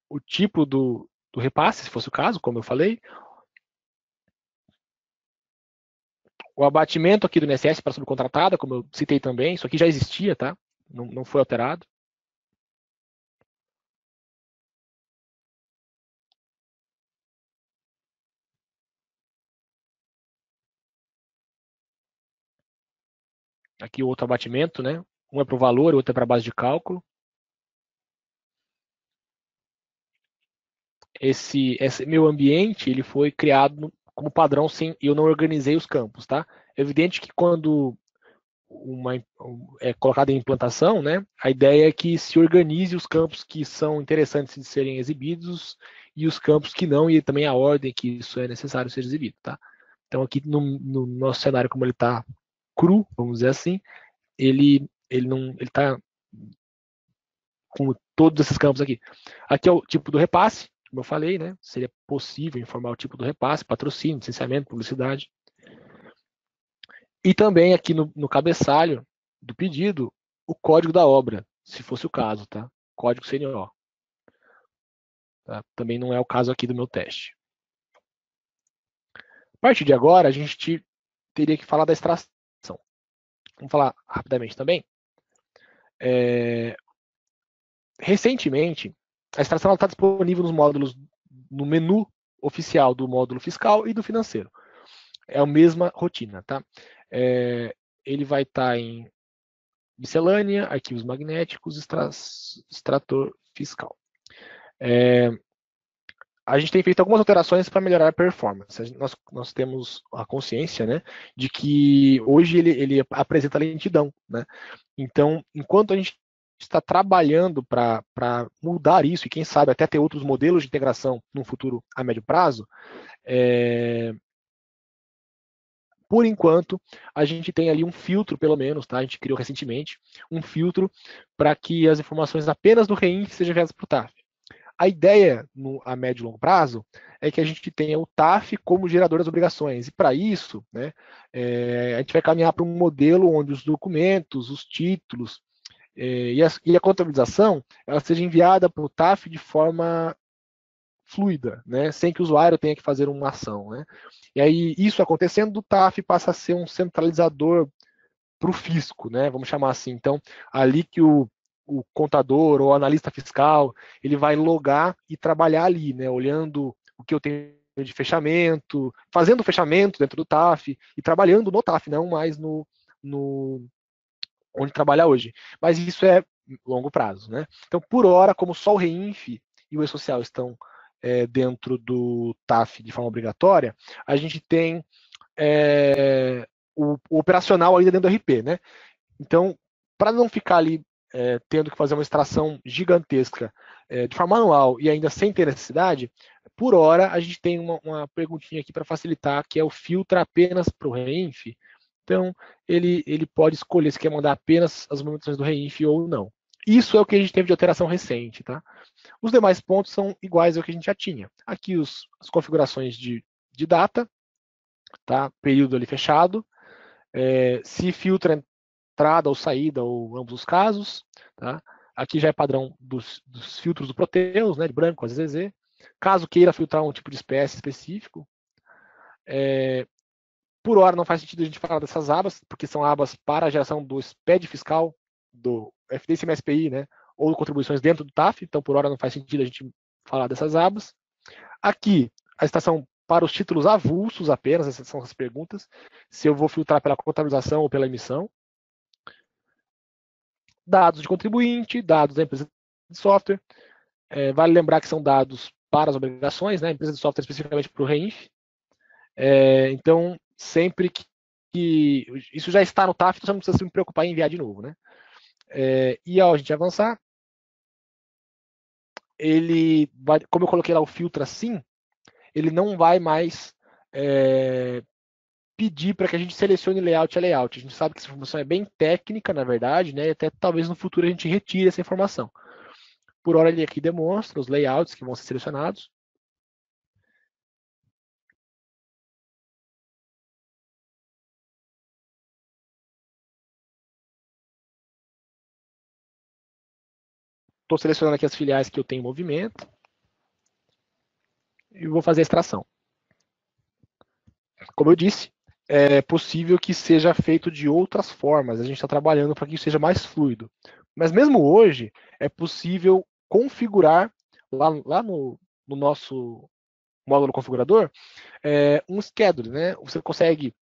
o tipo do repasse, se fosse o caso, como eu falei, o abatimento aqui do INSS para subcontratada, como eu citei também, isso aqui já existia, tá? Não foi alterado. Aqui o outro abatimento, né? Um é para o valor, o outro é para a base de cálculo. Esse meu ambiente ele foi criado como padrão sem eu não organizei os campos, tá? É evidente que quando é colocado em implantação, né? A ideia é que se organize os campos que são interessantes de serem exibidos e os campos que não, e também a ordem que isso é necessário ser exibido, tá? Então aqui no nosso cenário, como ele está cru, vamos dizer assim, ele está com todos esses campos aqui. Aqui é o tipo do repasse, como eu falei, né? Seria possível informar o tipo do repasse, patrocínio, licenciamento, publicidade. E também aqui no cabeçalho do pedido, o código da obra, se fosse o caso, tá? Código CNO. Tá? Também não é o caso aqui do meu teste. A partir de agora, a gente teria que falar da extração. Vamos falar rapidamente também. Recentemente, a extração está disponível nos módulos, no menu oficial do módulo fiscal e do financeiro. É a mesma rotina, tá? Ele vai estar em miscelânea, arquivos magnéticos, extrator fiscal. a gente tem feito algumas alterações para melhorar a performance. Nós temos a consciência, né, de que hoje ele apresenta lentidão, né? Então, enquanto a gente está trabalhando para mudar isso, e quem sabe até ter outros modelos de integração no futuro a médio prazo, por enquanto, a gente tem ali um filtro, pelo menos, tá? A gente criou recentemente um filtro para que as informações apenas do REINF sejam enviadas para o TAF. A ideia, a médio e longo prazo, é que a gente tenha o TAF como gerador das obrigações. E para isso, né, a gente vai caminhar para um modelo onde os documentos, os títulos e a contabilização ela seja enviada para o TAF de forma fluida, né, sem que o usuário tenha que fazer uma ação. Né? E aí, isso acontecendo, o TAF passa a ser um centralizador para o fisco, né, vamos chamar assim. Então, ali que o contador ou analista fiscal, ele vai logar e trabalhar ali, né, olhando o que eu tenho de fechamento, fazendo o fechamento dentro do TAF e trabalhando no TAF, não mais no onde trabalha hoje. Mas isso é longo prazo. Né? Então, por hora, como só o REINF e o E-Social estão dentro do TAF de forma obrigatória, a gente tem o operacional ainda dentro do RP. Né? Então, para não ficar ali tendo que fazer uma extração gigantesca de forma manual e ainda sem ter necessidade, por hora a gente tem uma perguntinha aqui para facilitar, que é o filtro apenas para o REINF. Então, ele pode escolher se quer mandar apenas as movimentações do REINF ou não. Isso é o que a gente teve de alteração recente. Tá? Os demais pontos são iguais ao que a gente já tinha. Aqui as configurações de data, tá? Período ali fechado, se filtra entrada ou saída, ou ambos os casos. Tá? Aqui já é padrão dos filtros do Proteus, né, de branco, AZZ. Caso queira filtrar um tipo de espécie específico. Por hora não faz sentido a gente falar dessas abas, porque são abas para a geração do SPED fiscal, do FDIC-MSPI, né, ou contribuições dentro do TAF, então por hora não faz sentido a gente falar dessas abas. Aqui, a estação para os títulos avulsos apenas, essas são as perguntas, se eu vou filtrar pela contabilização ou pela emissão. Dados de contribuinte, dados da empresa de software. Vale lembrar que são dados para as obrigações, né? Empresa de software especificamente para o REINF. Então, sempre que isso já está no TAF, então você não precisa se preocupar em enviar de novo. Né? E ao a gente avançar, ele vai, como eu coloquei lá o filtro assim, ele não vai mais pedir para que a gente selecione layout a layout. A gente sabe que essa informação é bem técnica, na verdade, né? E até talvez no futuro a gente retire essa informação. Por hora ele aqui demonstra os layouts que vão ser selecionados. Estou selecionando aqui as filiais que eu tenho em movimento. E vou fazer a extração. Como eu disse, é possível que seja feito de outras formas. A gente está trabalhando para que isso seja mais fluido. Mas mesmo hoje, é possível configurar lá no nosso módulo configurador um schedule. Né? Você consegue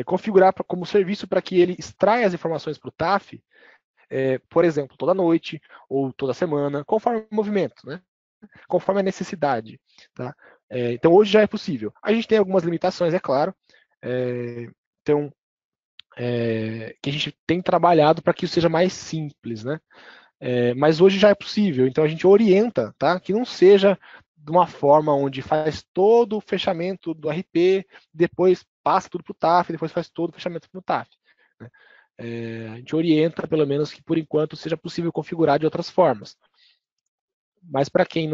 configurar como serviço para que ele extraia as informações para o TAF, por exemplo, toda noite ou toda semana, conforme o movimento, né? Conforme a necessidade. Tá? Então, hoje já é possível. A gente tem algumas limitações, é claro. Então, que a gente tem trabalhado para que isso seja mais simples. Né? Mas hoje já é possível. Então, a gente orienta, tá? Que não seja de uma forma onde faz todo o fechamento do RP, depois passa tudo para o TAF, depois faz todo o fechamento para o TAF. Né? A gente orienta, pelo menos, que por enquanto seja possível configurar de outras formas. Mas para quem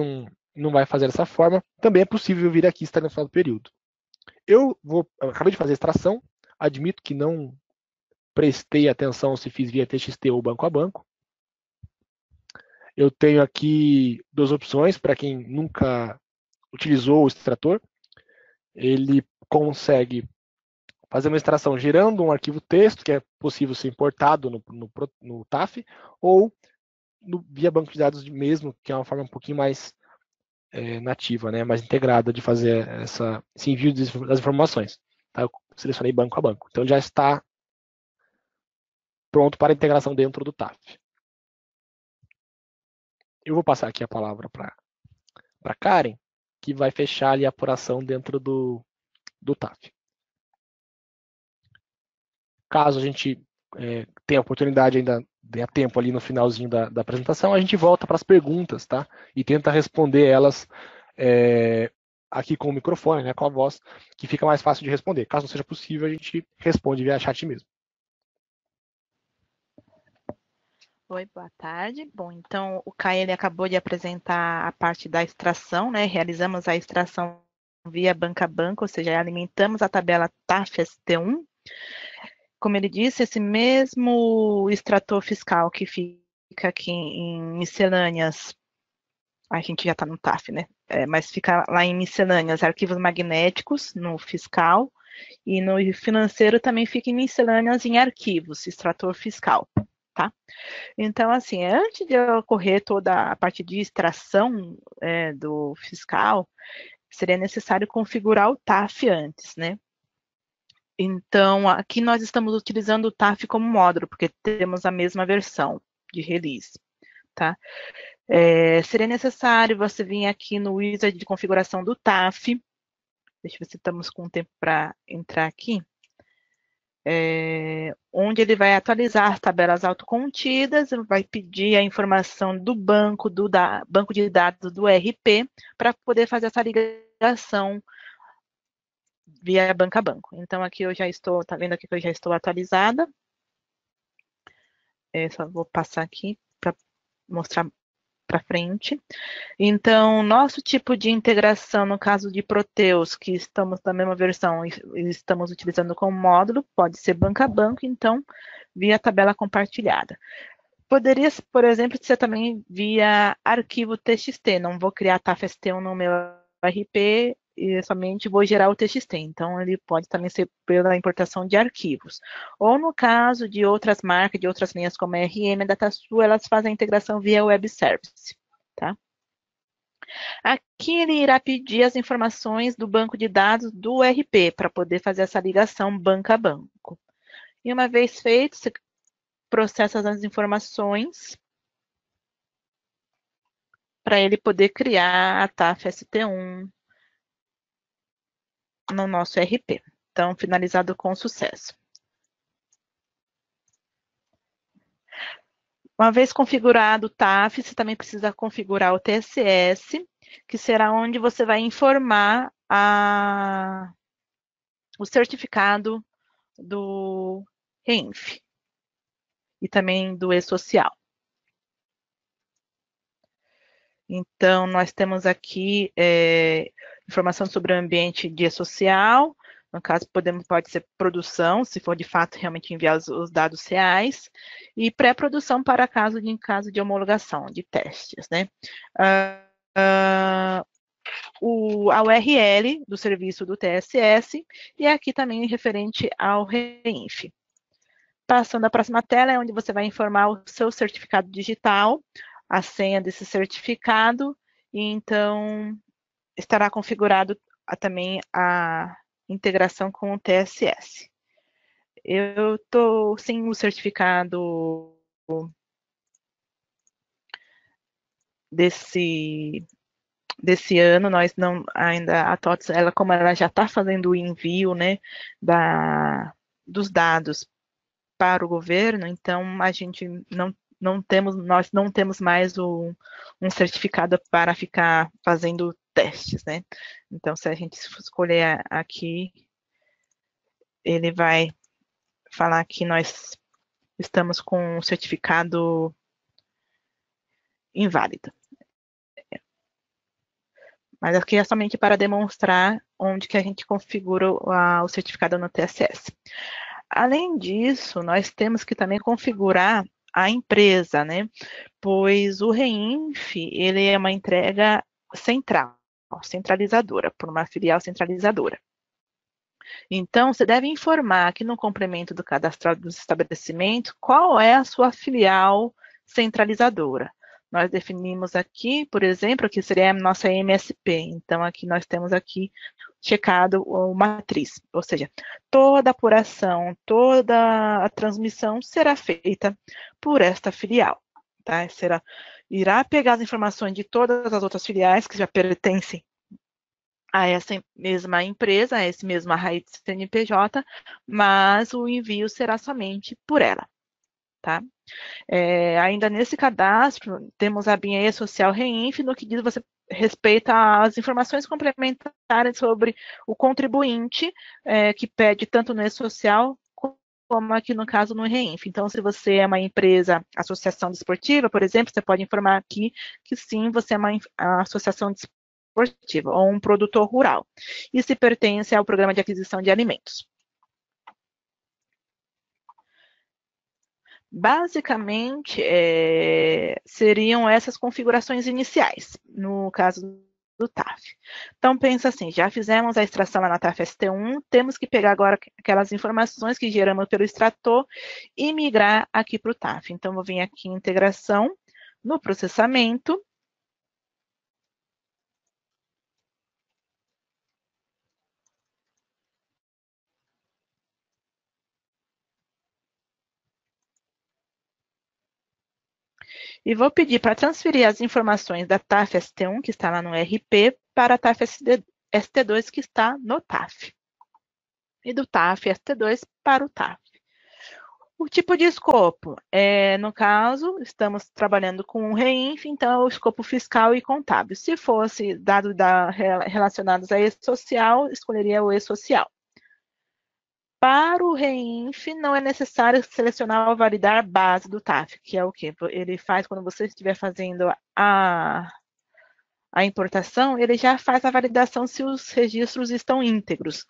não vai fazer dessa forma, também é possível vir aqui e estar no final do período. Eu acabei de fazer a extração, admito que não prestei atenção se fiz via TXT ou banco a banco. Eu tenho aqui duas opções para quem nunca utilizou o extrator. Ele consegue fazer uma extração gerando um arquivo texto, que é possível ser importado no TAF, ou via banco de dados mesmo, que é uma forma um pouquinho mais nativa, né, mais integrada de fazer esse envio das informações. Tá? Eu selecionei banco a banco. Então já está pronto para integração dentro do TAF. Eu vou passar aqui a palavra para Karen, que vai fechar ali a apuração dentro do TAF. Caso a gente tenha oportunidade ainda, tenha tempo ali no finalzinho da apresentação, a gente volta para as perguntas, tá? E tenta responder elas aqui com o microfone, né, com a voz, que fica mais fácil de responder. Caso não seja possível, a gente responde via chat mesmo. Oi, boa tarde. Bom, então o Caio ele acabou de apresentar a parte da extração, né? Realizamos a extração via banco a banco, ou seja, alimentamos a tabela TAF-ST1. Como ele disse, esse mesmo extrator fiscal que fica aqui em miscelâneas, a gente já está no TAF, né? Mas fica lá em miscelâneas, arquivos magnéticos, no fiscal, e no financeiro também fica em miscelâneas em arquivos, extrator fiscal, tá? Então, assim, antes de ocorrer toda a parte de extração do fiscal, seria necessário configurar o TAF antes, né? Então, aqui nós estamos utilizando o TAF como módulo, porque temos a mesma versão de release, tá? Seria necessário você vir aqui no wizard de configuração do TAF. Deixa eu ver se estamos com tempo para entrar aqui. Onde ele vai atualizar as tabelas autocontidas, vai pedir a informação do banco de dados do RP, para poder fazer essa ligação via banco a banco. Então, aqui eu já estou, tá vendo aqui que eu já estou atualizada. Só vou passar aqui para mostrar para frente. Então, nosso tipo de integração, no caso de Proteus, que estamos na mesma versão, estamos utilizando como módulo, pode ser banco a banco, então, via tabela compartilhada. Poderia, por exemplo, ser também via arquivo TXT, não vou criar TAF-ST1 no meu RP, e somente vou gerar o TXT, então ele pode também ser pela importação de arquivos. Ou no caso de outras marcas, de outras linhas como a RM e DataSul, elas fazem a integração via Web Service, tá? Aqui ele irá pedir as informações do banco de dados do RP, para poder fazer essa ligação banco a banco. E uma vez feito, você processa as informações para ele poder criar a TAF-ST1 no nosso RP. Então, finalizado com sucesso. Uma vez configurado o TAF, você também precisa configurar o TSS, que será onde você vai informar o certificado do REINF e também do E-Social. Então, nós temos aqui informação sobre o ambiente de E-Social. No caso, pode ser produção, se for de fato realmente enviar os dados reais, e pré-produção para em caso de homologação, de testes, né? A URL do serviço do TSS, e aqui também referente ao REINF. Passando à próxima tela, é onde você vai informar o seu certificado digital, a senha desse certificado, e então estará configurado também a integração com o TSS. Eu estou sem o certificado desse ano, nós não ainda, a TOTS, como ela já está fazendo o envio, né, dos dados para o governo, então a gente nós não temos mais um certificado para ficar fazendo testes, né? Então, se a gente escolher aqui, ele vai falar que nós estamos com um certificado inválido. Mas aqui é somente para demonstrar onde que a gente configura o certificado no TSS. Além disso, nós temos que também configurar a empresa, né? Pois o REINF, ele é uma entrega centralizadora, por uma filial centralizadora. Então, você deve informar aqui no complemento do cadastro dos estabelecimentos qual é a sua filial centralizadora. Nós definimos aqui, por exemplo, que seria a nossa MSP. Então, aqui nós temos aqui checado o matriz, ou seja, toda a apuração, toda a transmissão será feita por esta filial, tá? Irá pegar as informações de todas as outras filiais que já pertencem a essa mesma empresa, a esse mesmo RAID CNPJ, mas o envio será somente por ela, tá? Ainda nesse cadastro, temos a BIE Social Reinf, no que diz você respeita às informações complementares sobre o contribuinte, que pede tanto no E-Social como aqui no caso no Reinf. Então, se você é uma empresa, associação desportiva, por exemplo, você pode informar aqui que sim, você é uma associação desportiva ou um produtor rural. E se pertence ao programa de aquisição de alimentos. Basicamente, seriam essas configurações iniciais, no caso do TAF. Então, pensa assim, já fizemos a extração lá na TAF ST1, temos que pegar agora aquelas informações que geramos pelo extrator e migrar aqui para o TAF. Então, vou vir aqui em integração, no processamento, e vou pedir para transferir as informações da TAF ST1, que está lá no RP, para a TAF ST2, que está no TAF. E do TAF ST2 para o TAF. O tipo de escopo, no caso, estamos trabalhando com o REINF, então é o escopo fiscal e contábil. Se fosse dados relacionados a E-Social, escolheria o E-Social. Para o REINF, não é necessário selecionar ou validar a base do TAF, que é o que ele faz quando você estiver fazendo a importação, ele já faz a validação se os registros estão íntegros.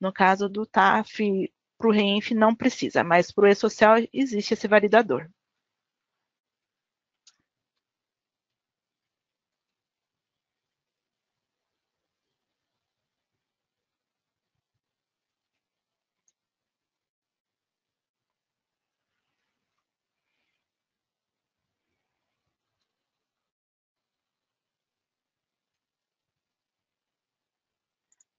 No caso do TAF, para o REINF não precisa, mas para o E-Social existe esse validador.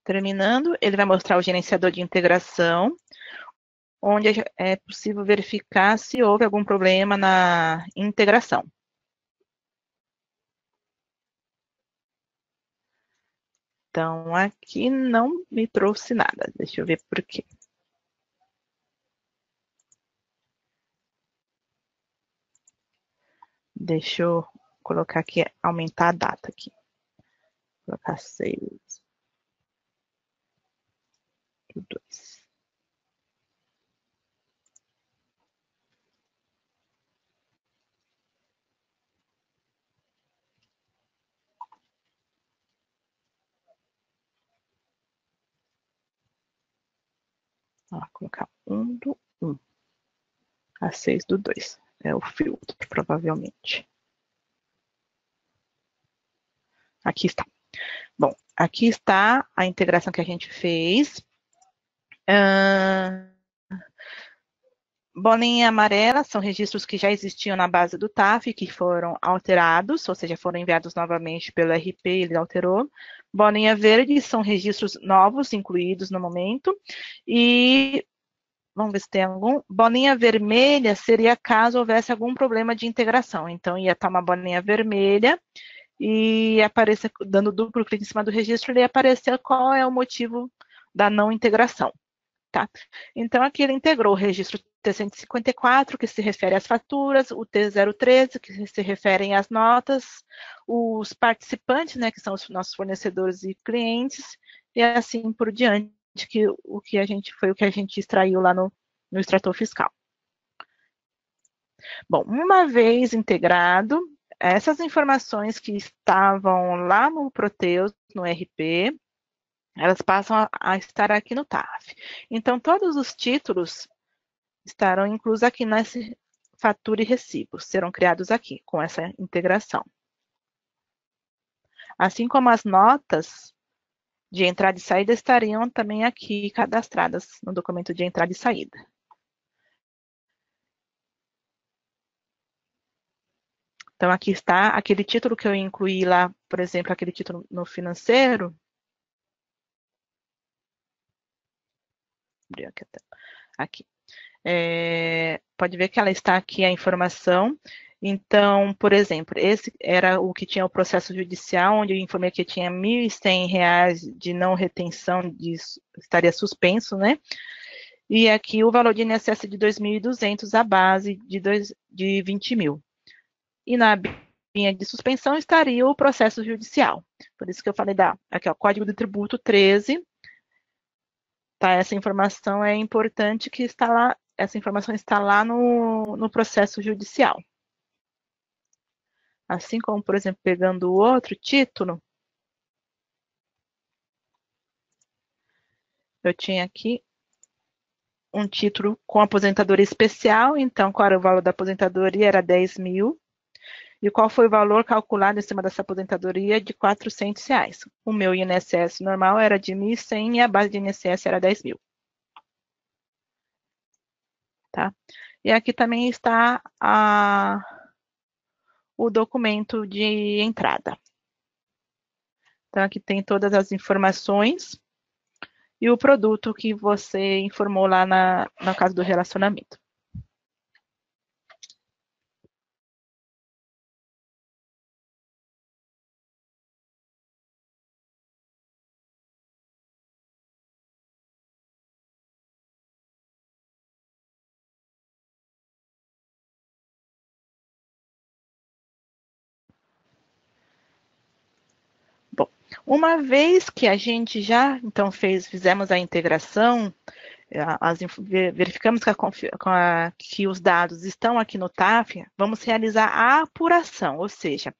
Terminando, ele vai mostrar o gerenciador de integração, onde é possível verificar se houve algum problema na integração. Então, aqui não me trouxe nada. Deixa eu ver por quê. Deixa eu colocar aqui, aumentar a data aqui. Vou colocar 6 do 2. Vou colocar 1 do 1. A 6 do 2. É o filtro, provavelmente. Aqui está. Bom, aqui está a integração que a gente fez. Bolinha amarela são registros que já existiam na base do TAF, que foram alterados, ou seja, foram enviados novamente pelo RP, ele alterou. Bolinha verde são registros novos, incluídos no momento. E vamos ver se tem algum. Bolinha vermelha seria caso houvesse algum problema de integração. Então, ia estar uma bolinha vermelha e aparecer, dando duplo clique em cima do registro, ele ia aparecer qual é o motivo da não integração. Tá? Então, aqui ele integrou o registro T154, que se refere às faturas, o T013, que se referem às notas, os participantes, né, que são os nossos fornecedores e clientes, e assim por diante, que foi o que a gente extraiu lá no extrator fiscal. Bom, uma vez integrado, essas informações que estavam lá no Proteus, no RP, elas passam a estar aqui no TAF. Então, todos os títulos estarão inclusos aqui nessa fatura e recibos, serão criados aqui, com essa integração. Assim como as notas de entrada e saída estariam também aqui cadastradas no documento de entrada e saída. Então, aqui está aquele título que eu incluí lá, por exemplo, aquele título no financeiro. Aqui. Pode ver que ela está aqui a informação. Então, por exemplo, esse era o que tinha o processo judicial, onde eu informei que tinha R$ 1.100 de não retenção, estaria suspenso, né? E aqui o valor de INSS de 2.200, a base de 20 mil. E na linha de suspensão estaria o processo judicial. Por isso que eu falei aqui, ó, Código de Tributo 13. Tá, essa informação é importante que está lá, essa informação está lá no processo judicial. Assim como, por exemplo, pegando o outro título, eu tinha aqui um título com aposentadoria especial, então qual era o valor da aposentadoria? Era 10 mil. E qual foi o valor calculado em cima dessa aposentadoria? De R$ 400. O meu INSS normal era de 1.100 e a base de INSS era 10 mil. Tá? E aqui também está o documento de entrada. Então, aqui tem todas as informações e o produto que você informou lá na casa do relacionamento. Bom, uma vez que a gente já, então, fizemos a integração, verificamos que os dados estão aqui no TAF, vamos realizar a apuração, ou seja,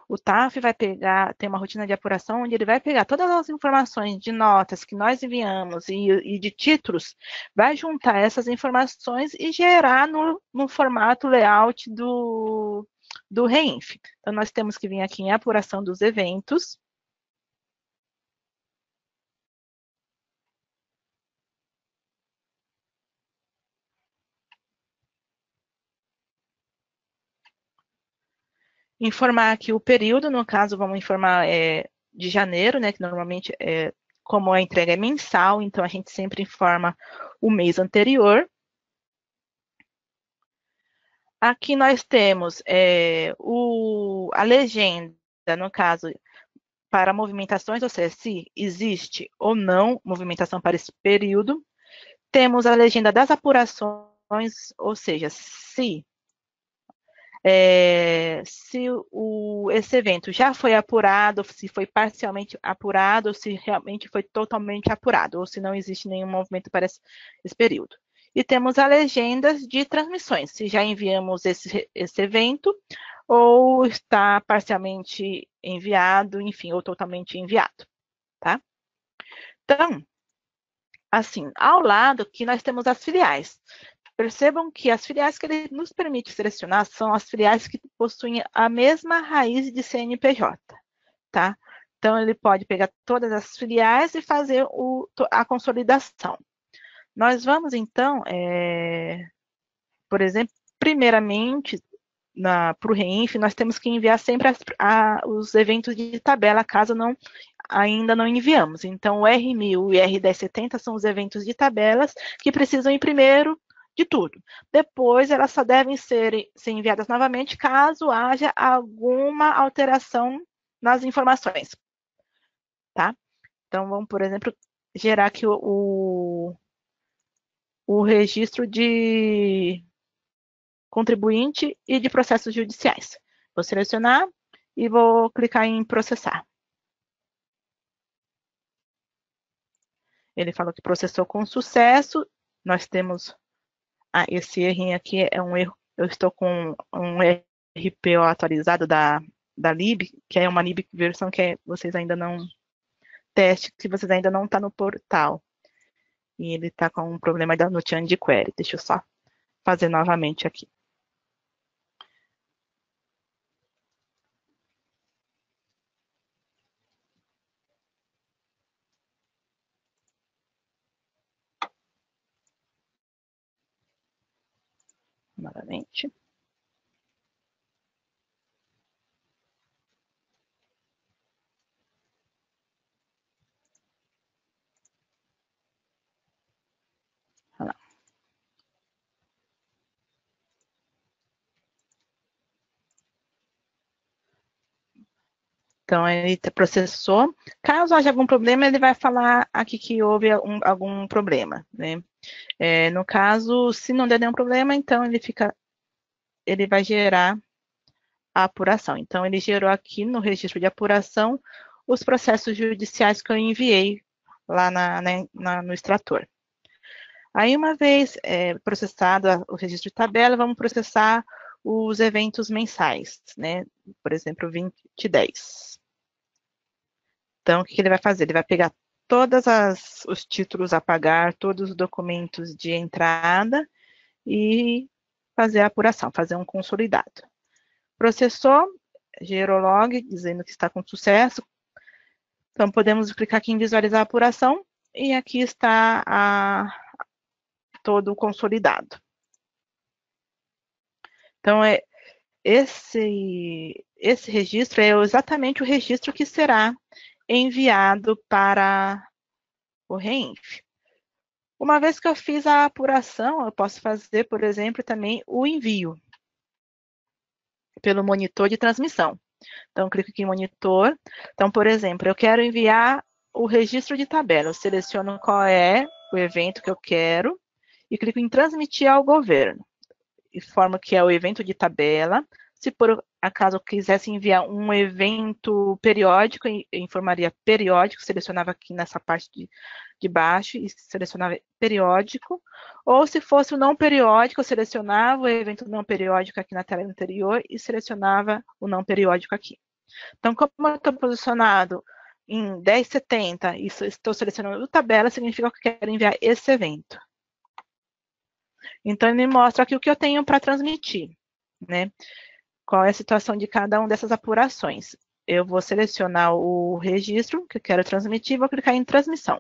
o TAF vai tem uma rotina de apuração onde ele vai pegar todas as informações de notas que nós enviamos e de títulos, vai juntar essas informações e gerar no formato layout do REINF. Então, nós temos que vir aqui em apuração dos eventos, informar aqui o período, no caso, vamos informar de janeiro, né, que normalmente, como a entrega é mensal, então a gente sempre informa o mês anterior. Aqui nós temos a legenda, no caso, para movimentações, ou seja, se existe ou não movimentação para esse período. Temos a legenda das apurações, ou seja, se esse evento já foi apurado, se foi parcialmente apurado, ou se realmente foi totalmente apurado, ou se não existe nenhum movimento para esse período. E temos as legendas de transmissões, se já enviamos esse evento, ou está parcialmente enviado, enfim, ou totalmente enviado, tá? Então, assim, ao lado aqui nós temos as filiais. Percebam que as filiais que ele nos permite selecionar são as filiais que possuem a mesma raiz de CNPJ, tá? Então, ele pode pegar todas as filiais e fazer a consolidação. Nós vamos, então, por exemplo, primeiramente, para o REINF, nós temos que enviar sempre os eventos de tabela, caso ainda não enviamos. Então, o R1000 e R1070 são os eventos de tabelas que precisam ir primeiro de tudo. Depois, elas só devem ser enviadas novamente caso haja alguma alteração nas informações. Tá? Então, vamos, por exemplo, gerar aqui o registro de contribuinte e de processos judiciais. Vou selecionar e vou clicar em processar. Ele falou que processou com sucesso. Nós temos esse errinho aqui, é um erro. Eu estou com um RPO atualizado da LIB, que é uma LIB versão que vocês ainda não teste, que vocês ainda não está no portal. E ele está com um problema no Change Query. Deixa eu só fazer novamente aqui. Novamente. Olha lá. Então, ele processou. Caso haja algum problema, ele vai falar aqui que houve algum problema, né? No caso, se não der nenhum problema, então ele vai gerar a apuração. Então, ele gerou aqui no registro de apuração os processos judiciais que eu enviei lá no extrator. Aí, uma vez processado o registro de tabela, vamos processar os eventos mensais, né? Por exemplo, 2010. Então, o que ele vai fazer? Ele vai pegar todos os títulos a pagar, todos os documentos de entrada e fazer a apuração, fazer um consolidado. Processou, gerou log, dizendo que está com sucesso. Então, podemos clicar aqui em visualizar a apuração e aqui está todo o consolidado. Então, esse registro é exatamente o registro que será enviado para o REINF. Uma vez que eu fiz a apuração, eu posso fazer, por exemplo, também o envio pelo monitor de transmissão. Então, clico aqui em monitor. Então, por exemplo, eu quero enviar o registro de tabela. Eu seleciono qual é o evento que eu quero e clico em transmitir ao governo. Informo que é o evento de tabela. Se por acaso eu quisesse enviar um evento periódico, eu informaria periódico, selecionava aqui nessa parte de baixo e selecionava periódico. Ou se fosse o não periódico, eu selecionava o evento não periódico aqui na tela anterior e selecionava o não periódico aqui. Então, como eu estou posicionado em 1070 e estou selecionando tabela, significa que eu quero enviar esse evento. Então, ele mostra aqui o que eu tenho para transmitir, né? Qual é a situação de cada uma dessas apurações. Eu vou selecionar o registro que eu quero transmitir, vou clicar em transmissão.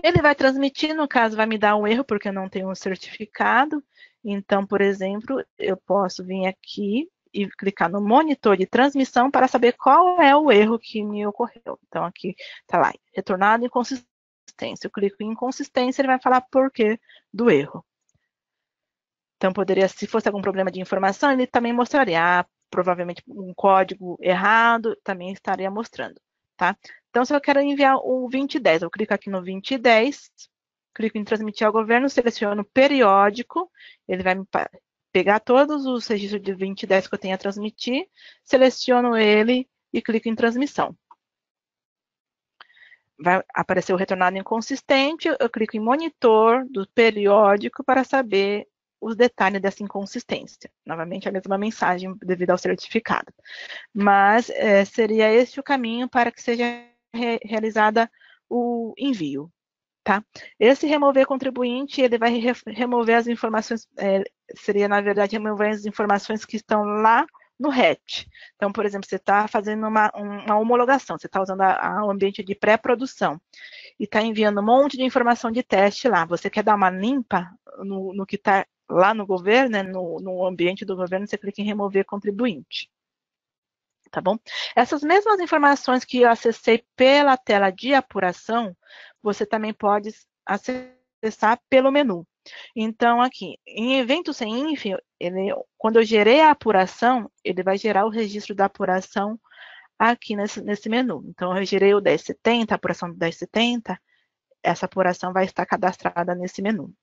Ele vai transmitir, no caso, vai me dar um erro, porque eu não tenho um certificado. Então, por exemplo, eu posso vir aqui e clicar no monitor de transmissão para saber qual é o erro que me ocorreu. Então, aqui está lá, retornado inconsistência. Eu clico em inconsistência, ele vai falar por quê do erro. Então, poderia, se fosse algum problema de informação, ele também mostraria, provavelmente um código errado, também estaria mostrando, tá? Então, se eu quero enviar o 2010, eu clico aqui no 2010, clico em transmitir ao governo, seleciono periódico, ele vai me pegar todos os registros de 2010 que eu tenho a transmitir, seleciono ele e clico em transmissão. Vai aparecer o retornado inconsistente, eu clico em monitor do periódico para saber os detalhes dessa inconsistência. Novamente, a mesma mensagem devido ao certificado. Mas seria esse o caminho para que seja realizada o envio. Tá? Esse remover contribuinte, ele vai remover as informações, seria, na verdade, remover as informações que estão lá no RET. Então, por exemplo, você está fazendo uma homologação, você está usando o ambiente de pré-produção e está enviando um monte de informação de teste lá. Você quer dar uma limpa no que está lá no governo, né, no ambiente do governo, você clica em remover contribuinte. Tá bom? Essas mesmas informações que eu acessei pela tela de apuração, você também pode acessar pelo menu. Então, aqui, em evento sem INF, quando eu gerei a apuração, ele vai gerar o registro da apuração aqui nesse menu. Então, eu gerei o 1070, a apuração do 1070, essa apuração vai estar cadastrada nesse menu.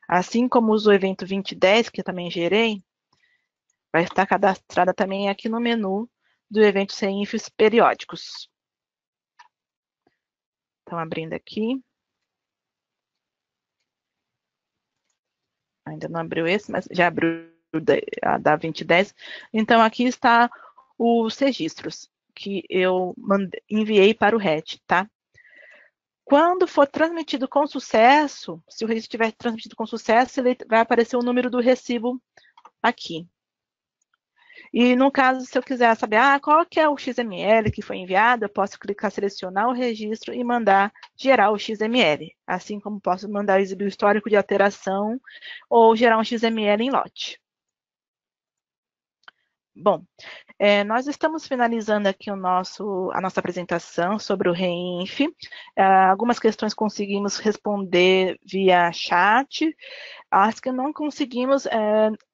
Assim como o evento 2010, que eu também gerei, vai estar cadastrada também aqui no menu do evento sem INFs periódicos. Então, abrindo aqui. Ainda não abriu esse, mas já abriu a da 2010. Então, aqui está os registros que eu enviei para o RET, tá? Quando for transmitido com sucesso, se o registro estiver transmitido com sucesso, ele vai aparecer o número do recibo aqui. E no caso, se eu quiser saber qual que é o XML que foi enviado, eu posso clicar, selecionar o registro e mandar gerar o XML. Assim como posso mandar exibir o histórico de alteração ou gerar um XML em lote. Bom, nós estamos finalizando aqui a nossa apresentação sobre o REINF. Algumas questões conseguimos responder via chat. As que não conseguimos,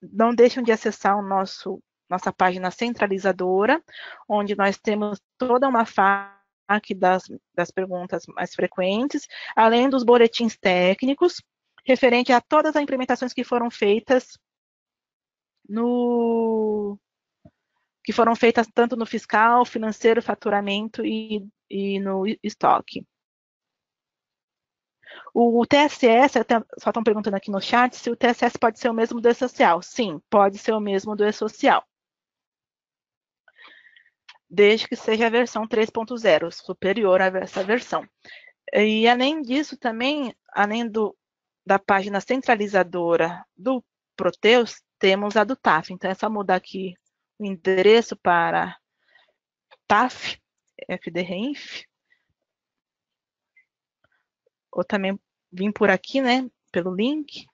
não deixam de acessar o nosso nossa página centralizadora, onde nós temos toda uma FAQ das perguntas mais frequentes, além dos boletins técnicos, referente a todas as implementações que foram feitas tanto no fiscal, financeiro, faturamento e no estoque. O TSS, só estão perguntando aqui no chat se o TSS pode ser o mesmo do E-Social. Sim, pode ser o mesmo do E-Social. Desde que seja a versão 3.0, superior a essa versão. E além disso, também, além da página centralizadora do Proteus, temos a do TAF. Então, é só mudar aqui o endereço para TAF, FD-Reinf. Ou também vir por aqui, né, pelo link.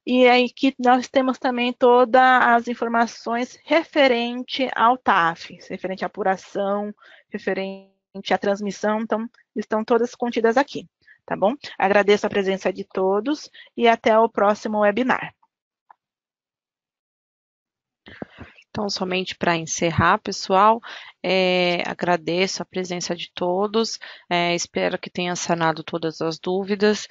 E aí que nós temos também todas as informações referente ao TAF, referente à apuração, referente à transmissão, então estão todas contidas aqui, tá bom? Agradeço a presença de todos e até o próximo webinar. Então, somente para encerrar, pessoal, agradeço a presença de todos, espero que tenha sanado todas as dúvidas.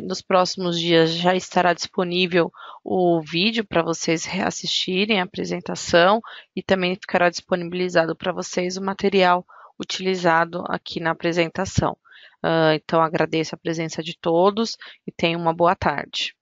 Nos próximos dias já estará disponível o vídeo para vocês reassistirem a apresentação e também ficará disponibilizado para vocês o material utilizado aqui na apresentação. Então, agradeço a presença de todos e tenham uma boa tarde.